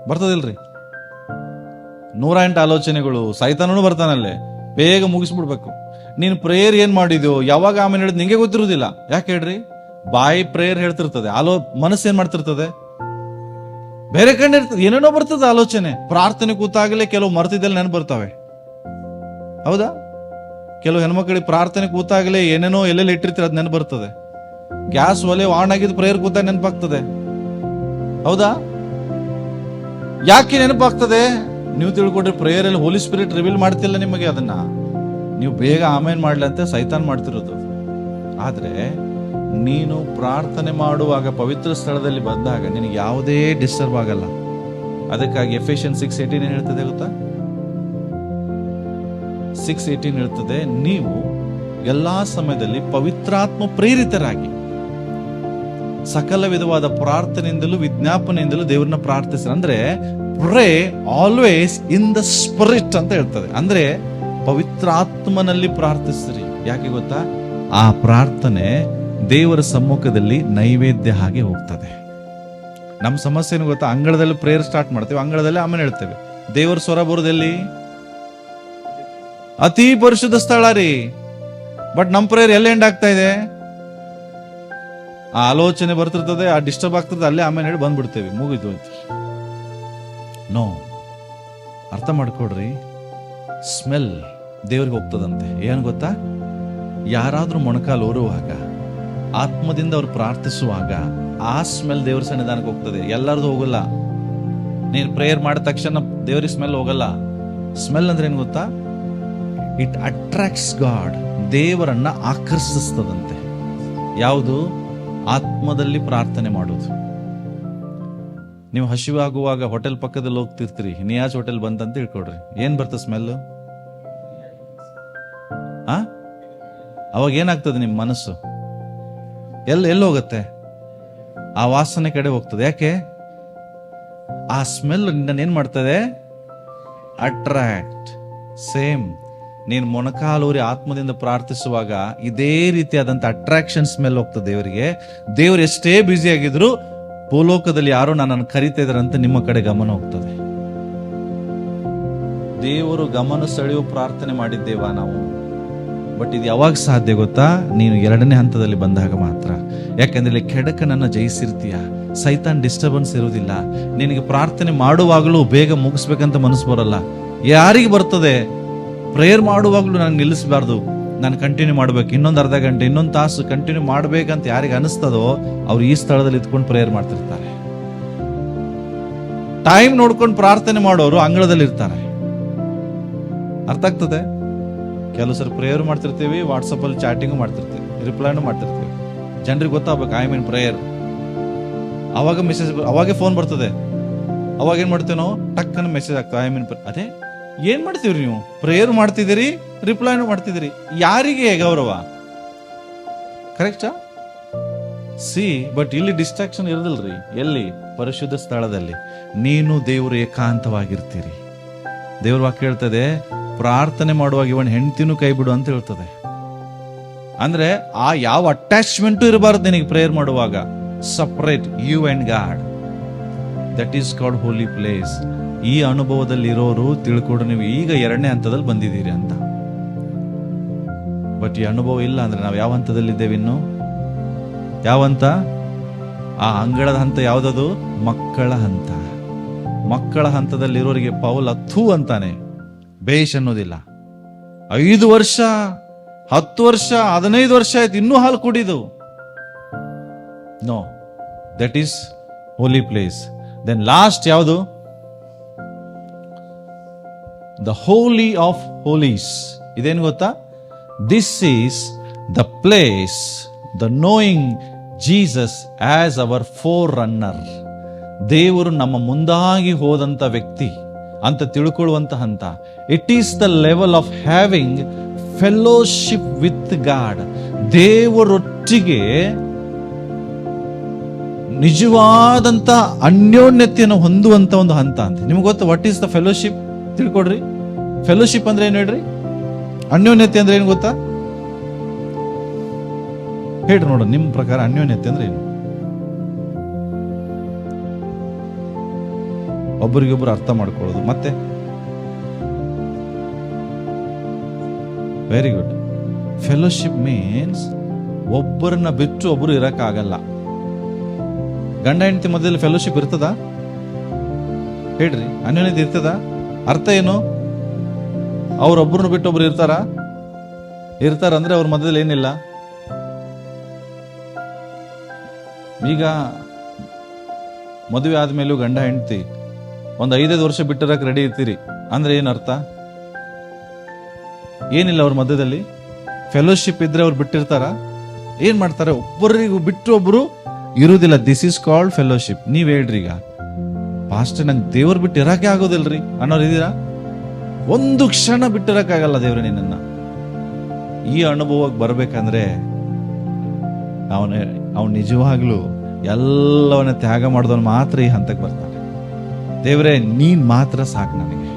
ಬರ್ತದಿಲ್ರಿ? 108 ಆಲೋಚನೆಗಳು, ಸೈತಾನೂ ಬರ್ತಾನಲ್ಲೇ. ಬೇಗ ಮುಗಿಸ್ಬಿಡ್ಬೇಕು. ನೀನು ಪ್ರೇಯರ್ ಏನ್ ಮಾಡಿದ್ಯೋ, ಯಾವಾಗ ಆಮೇಲೆ ಹೇಳಿದ್ ನಿಂಗೆ ಗೊತ್ತಿರುವುದಿಲ್ಲ. ಯಾಕೆ ಹೇಳ್ರಿ? ಬಾಯಿ ಪ್ರೇಯರ್ ಹೇಳ್ತಿರ್ತದೆ, ಮನಸ್ಸು ಏನ್ ಮಾಡ್ತಿರ್ತದೆ? ಬೇರೆ ಕಡೆ ಇರ್ತದೆ, ಏನೇನೋ ಬರ್ತದೆ ಆಲೋಚನೆ. ಪ್ರಾರ್ಥನೆ ಕೂತಾಗಲೇ ಕೆಲವು ಮರ್ತಿದ್ದಲ್ಲಿ ನೆನಪು ಬರ್ತವೆ. ಹೌದಾ? ಕೆಲವು ಹೆಣ್ಮಕ್ಳಿಗೆ ಪ್ರಾರ್ಥನೆ ಕೂತಾಗಲೇ ಏನೇನೋ ಎಲ್ಲೆಲ್ಲಿ ಇಟ್ಟಿರ್ತೀರ ಅದ್ ನೆನಪು ಬರ್ತದೆ. ಗ್ಯಾಸ್ ಒಲೆ ಆನ್ ಆಗಿದ್ದು ಪ್ರೇಯರ್ ಕೂತಾಗ ನೆನಪಾಗ್ತದೆ. ಹೌದಾ? ಯಾಕೆ ನೆನಪಾಗ್ತದೆ? ನೀವು ತಿಳ್ಕೊಡ್ರಿ, ಪ್ರೇಯರ್ ಅಲ್ಲಿ ಹೋಲಿ ಸ್ಪಿರಿಟ್ ರಿವೀಲ್ ಮಾಡ್ತಿಲ್ಲ ನಿಮಗೆ. ಅದನ್ನ ನೀವು ಬೇಗ ಆಮೇನ್ ಮಾಡ್ಲಂತೆ ಸೈತಾನ್ ಮಾಡ್ತಿರೋದು. ಆದ್ರೆ ನೀನು ಪ್ರಾರ್ಥನೆ ಮಾಡುವಾಗ ಪವಿತ್ರ ಸ್ಥಳದಲ್ಲಿ ಬಂದಾಗ ನಿನಗೆ ಯಾವುದೇ ಡಿಸ್ಟರ್ಬ್ ಆಗಲ್ಲ. ಅದಕ್ಕಾಗಿ ಎಫೆಷಿಯನ್ಸ್ 6:18 ಏನ್ ಹೇಳ್ತದೆ ಗೊತ್ತಾ? 6:18 ಹೇಳ್ತದೆ, ನೀವು ಎಲ್ಲಾ ಸಮಯದಲ್ಲಿ ಪವಿತ್ರಾತ್ಮ ಪ್ರೇರಿತರಾಗಿ ಸಕಲ ವಿಧವಾದ ಪ್ರಾರ್ಥನೆಯಿಂದಲೂ ವಿಜ್ಞಾಪನೆಯಿಂದಲೂ ದೇವರನ್ನ ಪ್ರಾರ್ಥಿಸ್ತಾರೆ. ಅಂದ್ರೆ pray always in the spirit ಅಂತ ಹೇಳ್ತದೆ. ಅಂದ್ರೆ ಪವಿತ್ರಾತ್ಮನಲ್ಲಿ ಪ್ರಾರ್ಥಿಸ್ರಿ. ಯಾಕೆ ಗೊತ್ತಾ? ಆ ಪ್ರಾರ್ಥನೆ ದೇವರ ಸಮ್ಮುಖದಲ್ಲಿ ನೈವೇದ್ಯ ಹಾಗೆ ಹೋಗ್ತದೆ. ನಮ್ಮ ಸಮಸ್ಯೆ ಏನು ಗೊತ್ತಾ? ಅಂಗಳದಲ್ಲಿ ಪ್ರೇಯರ್ ಸ್ಟಾರ್ಟ್ ಮಾಡ್ತೇವೆ, ಅಂಗಳದಲ್ಲಿ ಆಮೇಲೆ ಹೇಳ್ತೇವೆ. ದೇವರ ಸ್ವರ ಬರೋದೆಲ್ಲಿ? ಅತಿ ಪರಿಶುದ್ಧ ಸ್ಥಳ ರೀ. ಬಟ್ ನಮ್ಮ ಪ್ರೇಯರ್ ಎಲ್ಲ ಎಂಡ್ ಆಗ್ತಾ ಇದೆ? ಆ ಆಲೋಚನೆ ಬರ್ತಿರ್ತದೆ, ಆ ಡಿಸ್ಟರ್ಬ್ ಆಗ್ತದೆ, ಅಲ್ಲೇ ಆಮೇಲೆ ಹೇಳಿ ಬಂದ್ಬಿಡ್ತೇವೆ, ಮುಗಿದು ಅಂತ. ನೋ, ಅರ್ಥ ಮಾಡ್ಕೊಡ್ರಿ. ಸ್ಮೆಲ್ ದೇವ್ರಿಗೆ ಹೋಗ್ತದಂತೆ. ಏನ್ ಗೊತ್ತಾ? ಯಾರಾದ್ರೂ ಮೊಣಕಾಲು ಓರುವಾಗ, ಆತ್ಮದಿಂದ ಅವ್ರು ಪ್ರಾರ್ಥಿಸುವಾಗ ಆ ಸ್ಮೆಲ್ ದೇವ್ರ ಸನ್ನಿಧಾನಕ್ಕೆ ಹೋಗ್ತದೆ. ಎಲ್ಲರದು ಹೋಗಲ್ಲ. ನೀನು ಪ್ರೇಯರ್ ಮಾಡಿದ ತಕ್ಷಣ ದೇವ್ರಿಗೆ ಸ್ಮೆಲ್ ಹೋಗಲ್ಲ. ಸ್ಮೆಲ್ ಅಂದ್ರೆ ಏನ್ ಗೊತ್ತಾ? It attracts god. ದೇವರನ್ನ ಆಕರ್ಷಿಸ್ತದಂತೆ. ಯಾವುದು? ಆತ್ಮದಲ್ಲಿ ಪ್ರಾರ್ಥನೆ ಮಾಡೋದು. ನೀವು ಹಸಿವಾಗುವಾಗ ಹೋಟೆಲ್ ಪಕ್ಕದಲ್ಲಿ ಹೋಗ್ತಿರ್ತೀರಿ, ನಿಯಾಜ್ ಹೋಟೆಲ್ ಬಂತಂತ ತಿಳ್ಕೊಡ್ರಿ, ಏನ್ ಬರ್ತದೆ ಸ್ಮೆಲ್? ಅವಾಗ ಏನಾಗ್ತದೆ? ನಿಮ್ಮ ಮನಸ್ಸು ಎಲ್ಲಿ ಹೋಗುತ್ತೆ? ಆ ವಾಸನೆ ಕಡೆ ಹೋಗ್ತದೆ. ಯಾಕೆ? ಆ ಸ್ಮೆಲ್ ನಿನ್ನ ಏನ್ ಮಾಡ್ತದೆ? ಅಟ್ರಾಕ್ಟ್. ಸೇಮ್ ನೀನು ಮೊಣಕಾಲೂರಿ ಆತ್ಮದಿಂದ ಪ್ರಾರ್ಥಿಸುವಾಗ ಇದೇ ರೀತಿಯಾದಂತ ಅಟ್ರಾಕ್ಷನ್ ಸ್ಮೆಲ್ ಹೋಗ್ತದೆ ದೇವರಿಗೆ. ದೇವರು ಎಷ್ಟೇ ಬ್ಯುಸಿ ಆಗಿದ್ರು ಭೂಲೋಕದಲ್ಲಿ ಯಾರೋ ನನ್ನನ್ನು ಕರಿತಾ ಇದಾರಂತ ನಿಮ್ಮ ಕಡೆ ಗಮನ ಹೋಗ್ತದೆ. ದೇವರು ಗಮನ ಸೆಳೆಯುವ ಪ್ರಾರ್ಥನೆ ಮಾಡಿದ್ದೇವಾ ನಾವು? ಬಟ್ ಇದು ಯಾವಾಗ ಸಾಧ್ಯ ಗೊತ್ತಾ? ನೀನು 2ನೇ ಹಂತದಲ್ಲಿ ಬಂದಾಗ ಮಾತ್ರ. ಯಾಕಂದ್ರೆ ಇಲ್ಲಿ ಕೆಡಕನನ್ನು ಜಯಿಸಿರ್ತೀಯ, ಸೈತಾನ್ ಡಿಸ್ಟರ್ಬೆನ್ಸ್ ಇರುವುದಿಲ್ಲ. ನಿನಗೆ ಪ್ರಾರ್ಥನೆ ಮಾಡುವಾಗಲೂ ಬೇಗ ಮುಗಿಸ್ಬೇಕಂತ ಮನಸ್ಸು ಬರಲ್ಲ. ಯಾರಿಗೆ ಬರ್ತದೆ? ಪ್ರೇಯರ್ ಮಾಡುವಾಗಲೂ ನನಗೆ ನಿಲ್ಲಿಸಬಾರ್ದು, ನಾನು ಕಂಟಿನ್ಯೂ ಮಾಡ್ಬೇಕು, ಇನ್ನೊಂದು ಅರ್ಧ ಗಂಟೆ, ಇನ್ನೊಂದು ತಾಸು ಕಂಟಿನ್ಯೂ ಮಾಡ್ಬೇಕಂತ ಯಾರಿಗೆ ಅನಿಸ್ತದೋ ಅವ್ರು ಈ ಸ್ಥಳದಲ್ಲಿ ಇದ್ಕೊಂಡು ಪ್ರೇಯರ್ ಮಾಡ್ತಿರ್ತಾರೆ. ಟೈಮ್ ನೋಡ್ಕೊಂಡು ಪ್ರಾರ್ಥನೆ ಮಾಡೋರು ಅಂಗಳದಲ್ಲಿ ಇರ್ತಾರೆ. ಅರ್ಥ ಆಗ್ತದೆ? ಕೆಲವು ಸರಿ ಪ್ರೇಯರ್ ಮಾಡ್ತಿರ್ತೀವಿ, ವಾಟ್ಸಪ್ ಅಲ್ಲಿ ಚಾಟಿಂಗು ಮಾಡ್ತಿರ್ತೀವಿ, ರಿಪ್ಲೈನು ಮಾಡ್ತಿರ್ತೀವಿ. ಜನರಿಗೆ ಗೊತ್ತಾಗಬೇಕು ಐ ಮೀನ್ ಪ್ರೇಯರ್. ಅವಾಗ ಮೆಸೇಜ್, ಅವಾಗೆ ಫೋನ್ ಬರ್ತದೆ. ಅವಾಗ ಏನ್ ಮಾಡ್ತೇವೆ ನಾವು? ಟಕ್ಕನ ಮೆಸೇಜ್ ಆಗ್ತದೆ ಐ ಮೀನ್. ಅದೇ ಏನ್ ಮಾಡ್ತೀವ್ರಿ ನೀವು? ಪ್ರೇಯರ್ ಮಾಡ್ತಿದ್ದೀರಿ, ರಿಪ್ಲೈನು ಮಾಡ್ತಿದ್ದೀರಿ. ಯಾರಿಗೆ ಗೌರವ? ಕರೆಕ್ಟಾ? ಬಟ್ ಇಲ್ಲಿ ಡಿಸ್ಟ್ರಾಕ್ಷನ್ ಇರೋದಿಲ್ರಿ. ಎಲ್ಲಿ? ಪರಿಶುದ್ಧ ಸ್ಥಳದಲ್ಲಿ ನೀನು ದೇವರು ಏಕಾಂತವಾಗಿರ್ತೀರಿ. ದೇವ್ರ ವಾಕ್ಯ ಹೇಳ್ತದೆ, ಪ್ರಾರ್ಥನೆ ಮಾಡುವಾಗ ಇವನ್ ಹೆಂಡ್ತಿನೂ ಕೈ ಬಿಡು ಅಂತ ಹೇಳ್ತದೆ. ಅಂದ್ರೆ ಆ ಯಾವ ಅಟ್ಯಾಚ್ಮೆಂಟು ಇರಬಾರ್ದು ನಿನಗೆ ಪ್ರೇಯರ್ ಮಾಡುವಾಗ. Separate you and God, that is called holy place. ಈ ಅನುಭವದಲ್ಲಿ ಇರೋರು ತಿಳ್ಕೊಂಡು ನೀವು ಈಗ 2ನೇ ಹಂತದಲ್ಲಿ ಬಂದಿದ್ದೀರಿ ಅಂತ. ಬಟ್ ಈ ಅನುಭವ ಇಲ್ಲ ಅಂದ್ರೆ ನಾವು ಯಾವ ಹಂತದಲ್ಲಿದ್ದೇವೆ? ಇನ್ನು ಯಾವ ಹಂತ? ಆ ಅಂಗಳದ ಹಂತ ಯಾವ್ದದು? ಮಕ್ಕಳ ಹಂತ. ಮಕ್ಕಳ ಹಂತದಲ್ಲಿರೋರಿಗೆ ಪೌಲ್ ಥೂ ಅಂತಾನೆ, ಬೇಷ್ ಅನ್ನೋದಿಲ್ಲ. 5 ವರ್ಷ 10 ವರ್ಷ 15 ವರ್ಷ ಆಯ್ತು, ಇನ್ನೂ ಹಾಲು ಕುಡಿದು. No, that is holy place. Then last ಯಾವುದು? The holy of holies. ಇದೇನು ಗೊತ್ತಾ? This is the place, the knowing Jesus as our forerunner. ದೇವರು ನಮ್ಮ ಮುಂದಾಗಿ ಹೋದಂತ ವ್ಯಕ್ತಿ ಅಂತ ತಿಳ್ಕೊಳ್ಳುವಂತ ಹಂತ. It is the level of having fellowship with God. ದೇವರೊಟ್ಟಿಗೆ ನಿಜವಾದಂತ ಅನ್ಯೋನ್ಯತೆಯನ್ನು ಹೊಂದುವಂತ ಒಂದು ಹಂತ ಅಂತ. ನಿಮ್ಗೆ ಗೊತ್ತಾ ವಾಟ್ ಈಸ್ ದ ಫೆಲೋಶಿಪ್? ತಿಳ್ಕೊಡ್ರಿ. ಫೆಲೋಶಿಪ್ ಅಂದ್ರೆ ಏನು ಹೇಳ್ರಿ? ಅನ್ಯೋನ್ಯತೆ ಅಂದ್ರೆ ಏನು ಗೊತ್ತಾ? ಹೇಳ್ರಿ ನೋಡ, ನಿಮ್ ಪ್ರಕಾರ ಅನ್ಯೋನ್ಯತೆ ಅಂದ್ರೆ ಏನು? ಒಬ್ಬರಿಗೊಬ್ರು ಅರ್ಥ ಮಾಡ್ಕೊಳ್ಳೋದು. ಮತ್ತೆ ವೆರಿ ಗುಡ್. ಫೆಲೋಶಿಪ್ ಮೀನ್ಸ್ ಒಬ್ಬರನ್ನ ಬಿಟ್ಟು ಒಬ್ರು ಇರಕ್ಕಾಗಲ್ಲ. ಗಂಡ ಹೆಂಡತಿ ಮಧ್ಯದಲ್ಲಿ ಫೆಲೋಶಿಪ್ ಇರ್ತದ? ಹೇಳ್ರಿ, ಅನ್ಯೋನ್ಯತೆ ಇರ್ತದ? ಅರ್ಥ ಏನು? ಅವ್ರೊಬ್ಬರನ್ನ ಬಿಟ್ಟು ಒಬ್ರು ಇರ್ತಾರಂದ್ರೆ ಅವ್ರ ಮಧ್ಯದಲ್ಲಿ ಏನಿಲ್ಲ. ಈಗ ಮದುವೆ ಆದ್ಮೇಲೂ ಗಂಡ ಹೆಂಡತಿ ಒಂದು 5 ವರ್ಷ ಬಿಟ್ಟಿರಕ್ ರೆಡಿ ಇರ್ತೀರಿ ಅಂದ್ರೆ ಏನ್ ಅರ್ಥ? ಏನಿಲ್ಲ ಅವ್ರ ಮಧ್ಯದಲ್ಲಿ. ಫೆಲೋಶಿಪ್ ಇದ್ರೆ ಅವ್ರು ಬಿಟ್ಟಿರ್ತಾರ? ಏನ್ ಮಾಡ್ತಾರೆ? ಒಬ್ಬರಿಗೂ ಬಿಟ್ಟು ಒಬ್ರು ಇರುವುದಿಲ್ಲ. This is called fellowship. ನೀವ್ ಹೇಳ್ರಿ, ಈಗ ಪಾಸ್ಟರ್ ನಂಗೆ ದೇವ್ರು ಬಿಟ್ಟು ಇರಕ್ಕೆ ಆಗೋದಿಲ್ರಿ ಅನ್ನೋರು ಇದೀರಾ? ಒಂದು ಕ್ಷಣ ಬಿಟ್ಟಿರಕ್ಕಾಗಲ್ಲ ದೇವ್ರ ನಿನ್ನ. ಈ ಅನುಭವಕ್ಕೆ ಬರ್ಬೇಕಂದ್ರೆ ಅವನು ನಿಜವಾಗ್ಲೂ ಎಲ್ಲವನ್ನ ತ್ಯಾಗ ಮಾಡಿದವನು ಮಾತ್ರ ಈ ಹಂತಕ್ಕೆ ಬರ್ತಾನೆ. ದೇವ್ರೆ ನೀನ್ ಮಾತ್ರ ಸಾಕು ನನಗೆ.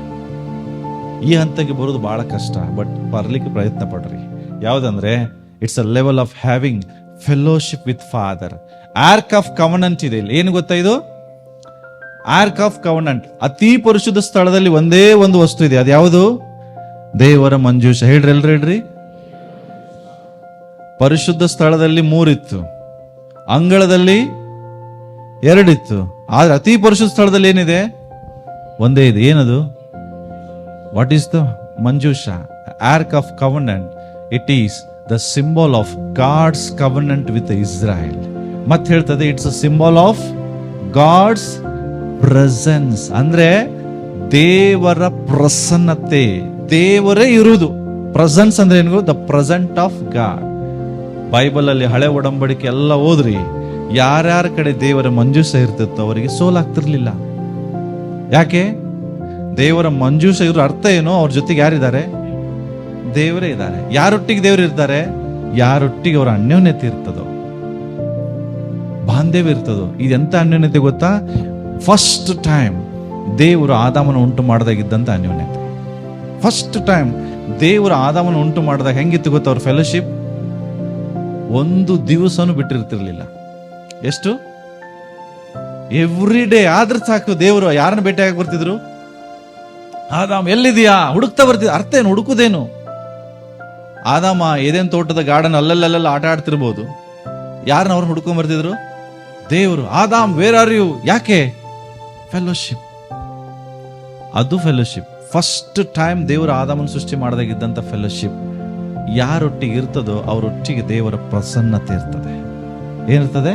ಈ ಹಂತಕ್ಕೆ ಬರೋದು ಬಹಳ ಕಷ್ಟ, ಬಟ್ ಬರ್ಲಿಕ್ಕೆ ಪ್ರಯತ್ನ ಪಡ್ರಿ. ಯಾವ್ದಂದ್ರೆ it's a level of having fellowship with father. Ark of covenant ಇದೆ ಇಲ್ಲಿ. ಏನು ಗೊತ್ತಾ ಇದು? Ark of covenant. ಅತಿ ಪರಿಶುದ್ಧ ಸ್ಥಳದಲ್ಲಿ ಒಂದೇ ಒಂದು ವಸ್ತು ಇದೆ. ಅದು ಯಾವುದು? ದೇವರ ಮಂಜೂಷ. ಹೇಳ್ರಿ. ಪರಿಶುದ್ಧ ಸ್ಥಳದಲ್ಲಿ 3 ಇತ್ತು, ಅಂಗಳದಲ್ಲಿ 2 ಇತ್ತು. ಆದ್ರೆ ಅತಿ ಪರಿಶುದ್ಧ ಸ್ಥಳದಲ್ಲಿ ಏನಿದೆ? ಒಂದೇ ಇದೆ. ಏನದು? ವಾಟ್ ಈಸ್ ದ ಮಂಜೂಷ? Ark of covenant. It is the symbol of God's covenant with Israel. ಮತ್ತೆ ಹೇಳ್ತದೆ it's a symbol of God's presence. ಅಂದ್ರೆ ದೇವರ ಪ್ರಸನ್ನತೆ, ದೇವರೇ ಇರುವುದು. ಪ್ರೆಸೆನ್ಸ್ ಅಂದ್ರೆ ಏನು? The present of God. Bible ಅಲ್ಲಿ ಹಳೆ ಒಡಂಬಡಿಕೆ ಎಲ್ಲ ಓದ್ರಿ, ಯಾರ್ಯಾರ ಕಡೆ ದೇವರ ಮಂಜೂಷ ಇರ್ತಿತ್ತು ಅವರಿಗೆ ಸೋಲಾಗ್ತಿರ್ಲಿಲ್ಲ. ಯಾಕೆ? ದೇವರ ಮಂಜೂಷ ಇರೋ ಅರ್ಥ ಏನು? ಅವ್ರ ಜೊತೆಗೆ ಯಾರಿದ್ದಾರೆ? ದೇವರೇ ಇದ್ದಾರೆ. ಯಾರೊಟ್ಟಿಗೆ ದೇವರು ಇರ್ತಾರೆ? ಯಾರೊಟ್ಟಿಗೆ ಅವರ ಅನ್ಯೋನ್ಯತೆ ಇರ್ತದೋ, ಬಾಂಧವ್ಯ ಇರ್ತದೋ. ಇದೆಂತ ಅನ್ಯೋನ್ಯತೆ ಗೊತ್ತಾ? ಫಸ್ಟ್ ಟೈಮ್ ದೇವರು ಆದಾಮನ ಉಂಟು ಮಾಡಿದಾಗಿದ್ದಂತ ಅನ್ಯೋನ್ಯತೆ. ಫಸ್ಟ್ ಟೈಮ್ ದೇವರು ಆದಾಮನ ಉಂಟು ಮಾಡಿದಾಗ ಹೆಂಗಿತ್ತು ಗೊತ್ತಾ ಅವ್ರ ಫೆಲೋಶಿಪ್? ಒಂದು ದಿವಸನೂ ಬಿಟ್ಟಿರ್ತಿರ್ಲಿಲ್ಲ. ಎಷ್ಟು? Every day. ಆದ್ರೆ ಸಾಕು, ದೇವರು ಯಾರನ್ನ ಭೇಟಿಯಾಗಿ ಬರ್ತಿದ್ರು? ಆದಾಮ್ ಎಲ್ಲಿದೆಯಾ ಹುಡುಕ್ತಾ ಬರ್ತಿದ್ರು. ಅರ್ಥ ಏನು? ಹುಡುಕುದೇನು? ಆದಾಮ ಏದೇನ್ ತೋಟದ ಗಾರ್ಡನ್ ಅಲ್ಲಲ್ಲೆಲ್ಲ ಆಟ ಆಡ್ತಿರ್ಬೋದು. ಯಾರನ್ನ ಅವ್ರನ್ನ ಹುಡ್ಕೊಂಡ್ ಬರ್ತಿದ್ರು? ದೇವರು. Adam where are you? ಯಾಕೆ? ಫೆಲೋಶಿಪ್. ಅದು ಫೆಲೋಶಿಪ್. ಫಸ್ಟ್ ಟೈಮ್ ದೇವರು ಆದಾಮನ ಸೃಷ್ಟಿ ಮಾಡಿದಾಗಿದ್ದಂಥ ಫೆಲೋಶಿಪ್. ಯಾರೊಟ್ಟಿಗೆ ಇರ್ತದೋ ಅವರೊಟ್ಟಿಗೆ ದೇವರ ಪ್ರಸನ್ನತೆ ಇರ್ತದೆ. ಏನಿರ್ತದೆ?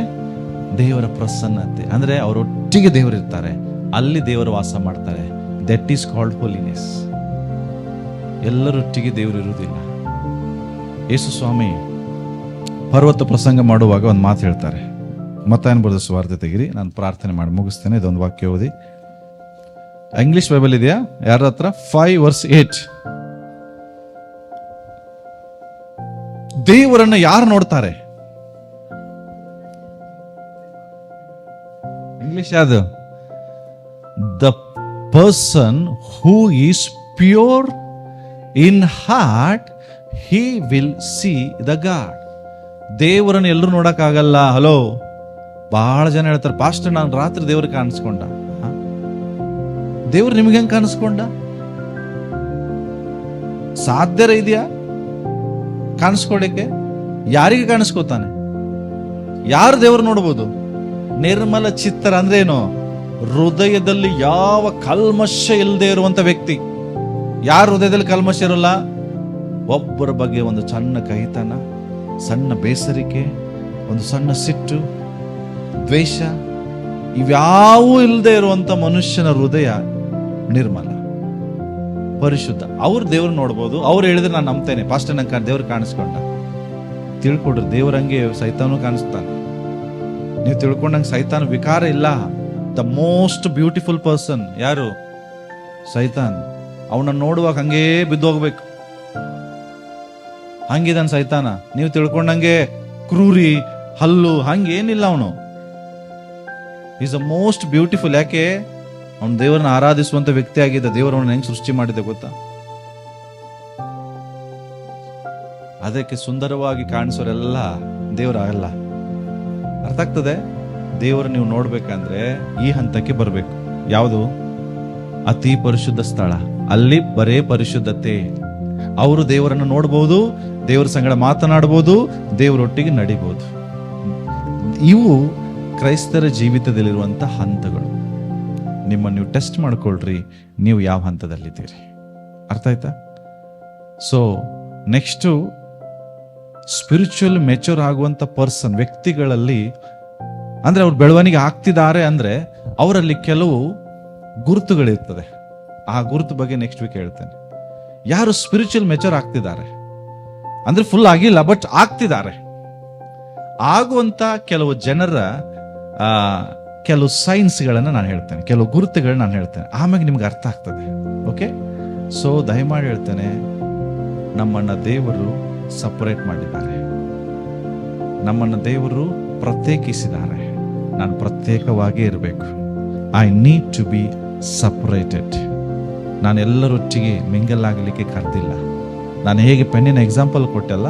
ದೇವರ ಪ್ರಸನ್ನತೆ. ಅಂದ್ರೆ ಅವರೊಟ್ಟಿಗೆ ದೇವರು ಇರ್ತಾರೆ, ಅಲ್ಲಿ ದೇವರು ವಾಸ ಮಾಡ್ತಾರೆ. That is called holiness. ಎಲ್ಲರೊಟ್ಟಿಗೆ ದೇವರು ಇರುವುದಿಲ್ಲ. ಯೇಸು ಸ್ವಾಮಿ ಪರ್ವತ ಪ್ರಸಂಗ ಮಾಡುವಾಗ ಒಂದು ಮಾತು ಹೇಳ್ತಾರೆ. ಮತ್ತಾಯನ ಬರೆದ ಸುವಾರ್ತೆ ತೆಗಿರಿ, ನಾನು ಪ್ರಾರ್ಥನೆ ಮಾಡಿ ಮುಗಿಸ್ತೇನೆ. ಇದೊಂದು ವಾಕ್ಯ ಓದಿ. ಇಂಗ್ಲಿಷ್ ಬೈಬಲ್ ಇದೆಯಾ ಯಾರ ಹತ್ರ? 5:8. ದೇವರನ್ನು ಯಾರು ನೋಡ್ತಾರೆ? ಇಂಗ್ಲಿಷ್ ಯಾವುದು? The person who is pure in heart, he will see the god. ದೇವರನ್ನು ಎಲ್ಲರೂ ನೋಡಕ್ಕಾಗಲ್ಲ. ಹಲೋ, ಬಹಳ ಜನ ಹೇಳ್ತಾರೆ, ಪಾಸ್ಟರ್ ನಾನು ರಾತ್ರಿ ದೇವ್ರಿಗೆ ಕಾಣಿಸ್ಕೊಂಡ. ದೇವ್ರು ನಿಮ್ಗೆ ಹೆಂಗ್ ಕಾಣಿಸ್ಕೊಂಡ? ಸಾಧ್ಯ ಇದೆಯಾ ಕಾಣಿಸ್ಕೊಳ್ಳಿಕ್ಕೆ? ಯಾರಿಗೆ ಕಾಣಿಸ್ಕೋತಾನೆ? ಯಾರು ದೇವ್ರು ನೋಡ್ಬೋದು? ನಿರ್ಮಲ ಚಿತ್ತರ ಅಂದ್ರೆ ಏನು? ಹೃದಯದಲ್ಲಿ ಯಾವ ಕಲ್ಮಶ ಇಲ್ಲದೆ ಇರುವಂತ ವ್ಯಕ್ತಿ. ಯಾರ ಹೃದಯದಲ್ಲಿ ಕಲ್ಮಶ ಇರಲ್ಲ? ಒಬ್ಬರ ಬಗ್ಗೆ ಒಂದು ಸಣ್ಣ ಕಹಿತನ, ಸಣ್ಣ ಬೇಸರಿಕೆ, ಒಂದು ಸಣ್ಣ ಸಿಟ್ಟು, ದ್ವೇಷ, ಇವ್ಯಾವೂ ಇಲ್ಲದೆ ಇರುವಂತ ಮನುಷ್ಯನ ಹೃದಯ ನಿರ್ಮಲ, ಪರಿಶುದ್ಧ. ಅವ್ರು ದೇವ್ರು ನೋಡ್ಬೋದು. ಅವ್ರು ಹೇಳಿದ್ರೆ ನಾನು ನಂಬ್ತೇನೆ, ಪಾಸ್ಟರ್ ನಂಗೆ ದೇವ್ರು ಕಾಣಿಸ್ಕೊಂಡ. ತಿಳ್ಕೊಡ್ರಿ, ದೇವ್ರಂಗೆ ಸೈತಾನು ಕಾಣಿಸ್ತಾನೆ. ನೀವು ತಿಳ್ಕೊಂಡಂಗೆ ಸೈತಾನ್ ವಿಕಾರ ಇಲ್ಲ. ದ ಮೋಸ್ಟ್ ಬ್ಯೂಟಿಫುಲ್ ಪರ್ಸನ್ ಯಾರು? ಸೈತಾನ್. ಅವನನ್ನು ನೋಡುವಾಗ ಹಂಗೇ ಬಿದ್ದೋಗ್ಬೇಕು, ಹಂಗಿದಾನ ಸೈತಾನ. ನೀವು ತಿಳ್ಕೊಂಡಂಗೆ ಕ್ರೂರಿ, ಹಲ್ಲು, ಹಂಗೇನಿಲ್ಲ. ಅವನು ಈಸ್ ಅ ಮೋಸ್ಟ್ ಬ್ಯೂಟಿಫುಲ್. ಯಾಕೆ? ಅವನು ದೇವರನ್ನ ಆರಾಧಿಸುವಂತ ವ್ಯಕ್ತಿ ಆಗಿದ್ದ. ದೇವರವನ್ನ ಹೆಂಗ್ ಸೃಷ್ಟಿ ಮಾಡಿದೆ ಗೊತ್ತಾ? ಅದಕ್ಕೆ ಸುಂದರವಾಗಿ ಕಾಣಿಸೋರೆಲ್ಲ ದೇವರಾಗಲ್ಲ. ಅರ್ಥ ಆಗ್ತದೆ? ದೇವರು ನೀವು ನೋಡ್ಬೇಕಂದ್ರೆ ಈ ಹಂತಕ್ಕೆ ಬರಬೇಕು. ಯಾವುದು? ಅತಿ ಪರಿಶುದ್ಧ ಸ್ಥಳ. ಅಲ್ಲಿ ಬರೇ ಪರಿಶುದ್ಧತೆ. ಅವರು ದೇವರನ್ನು ನೋಡ್ಬೋದು, ದೇವರ ಸಂಗಡ ಮಾತನಾಡಬಹುದು, ದೇವರೊಟ್ಟಿಗೆ ನಡಿಬಹುದು. ಇವು ಕ್ರೈಸ್ತರ ಜೀವಿತದಲ್ಲಿರುವಂತ ಹಂತಗಳು. ನಿಮ್ಮನ್ನು ನೀವು ಟೆಸ್ಟ್ ಮಾಡ್ಕೊಳ್ರಿ, ನೀವು ಯಾವ ಹಂತದಲ್ಲಿದ್ದೀರಿ. ಅರ್ಥ ಆಯ್ತಾ? ಸೊ ನೆಕ್ಸ್ಟು ಸ್ಪಿರಿಚುವಲ್ ಮೆಚೂರ್ ಆಗುವಂತ ಪರ್ಸನ್ ವ್ಯಕ್ತಿಗಳಲ್ಲಿ, ಅಂದ್ರೆ ಅವ್ರು ಬೆಳವಣಿಗೆ ಆಗ್ತಿದ್ದಾರೆ ಅಂದ್ರೆ ಅವರಲ್ಲಿ ಕೆಲವು ಗುರುತುಗಳಿರ್ತದೆ. ಆ ಗುರುತು ಬಗ್ಗೆ ನೆಕ್ಸ್ಟ್ ವೀಕ್ ಹೇಳ್ತೇನೆ. ಯಾರು ಸ್ಪಿರಿಚುವಲ್ ಮೆಚೂರ್ ಆಗ್ತಿದ್ದಾರೆ ಅಂದ್ರೆ ಫುಲ್ ಆಗಿಲ್ಲ, ಬಟ್ ಆಗ್ತಿದ್ದಾರೆ, ಆಗುವಂತ ಕೆಲವು ಜನರ ಕೆಲವು ಸೈನ್ಸ್ಗಳನ್ನು ನಾನು ಹೇಳ್ತೇನೆ, ಕೆಲವು ಗುರುತುಗಳನ್ನ ನಾನು ಹೇಳ್ತೇನೆ. ಆಮೇಲೆ ನಿಮ್ಗೆ ಅರ್ಥ ಆಗ್ತದೆ. ಓಕೆ? ಸೊ ದಯಮಾಡಿ ಹೇಳ್ತೇನೆ, ನಮ್ಮನ್ನ ದೇವರು ಸಪರೇಟ್ ಮಾಡಿದ್ದಾರೆ, ನಮ್ಮನ್ನು ದೇವರು ಪ್ರತ್ಯೇಕಿಸಿದ್ದಾರೆ. ನಾನು ಪ್ರತ್ಯೇಕವಾಗಿ ಇರಬೇಕು. I need to be separated. ನಾನು ಎಲ್ಲರೊಟ್ಟಿಗೆ ಮಿಂಗಲ್ ಆಗಲಿಕ್ಕೆ ಕರೆದಿಲ್ಲ. ನಾನು ಹೇಗೆ ಪೆನ್ನಿನ ಎಕ್ಸಾಂಪಲ್ ಕೊಟ್ಟೆಲ್ಲ,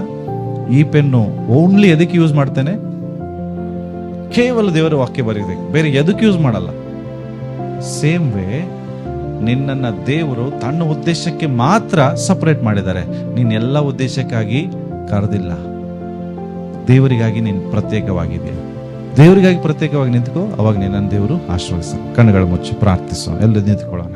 ಈ ಪೆನ್ನು ಓನ್ಲಿ ಎದಕ್ಕೆ ಯೂಸ್ ಮಾಡ್ತೇನೆ? ಕೇವಲ ದೇವರ ವಾಕ್ಯ ಬರೆಯೋದಕ್ಕೆ, ಬೇರೆ ಎದಕ್ಕೆ ಯೂಸ್ ಮಾಡಲ್ಲ. ಸೇಮ್ ವೇ ನಿನ್ನನ್ನು ದೇವರು ತನ್ನ ಉದ್ದೇಶಕ್ಕೆ ಮಾತ್ರ ಸಪರೇಟ್ ಮಾಡಿದ್ದಾರೆ. ನೀನ್ ಎಲ್ಲ ಉದ್ದೇಶಕ್ಕಾಗಿ ಕರೆದಿಲ್ಲ. ದೇವರಿಗಾಗಿ ನೀನು ಪ್ರತ್ಯೇಕವಾಗಿದೆಯಾ? ದೇವರಿಗಾಗಿ ಪ್ರತ್ಯೇಕವಾಗಿ ನಿಂತ್ಕೋ, ಅವಾಗ ನಿನ್ನನ್ನು ದೇವರು ಆಶೀರ್ವದಿಸ. ಕಣ್ಣುಗಳು ಮುಚ್ಚಿ ಪ್ರಾರ್ಥಿಸೋ. ಎಲ್ಲ ನಿಂತ್ಕೊಳ್ಳೋಣ.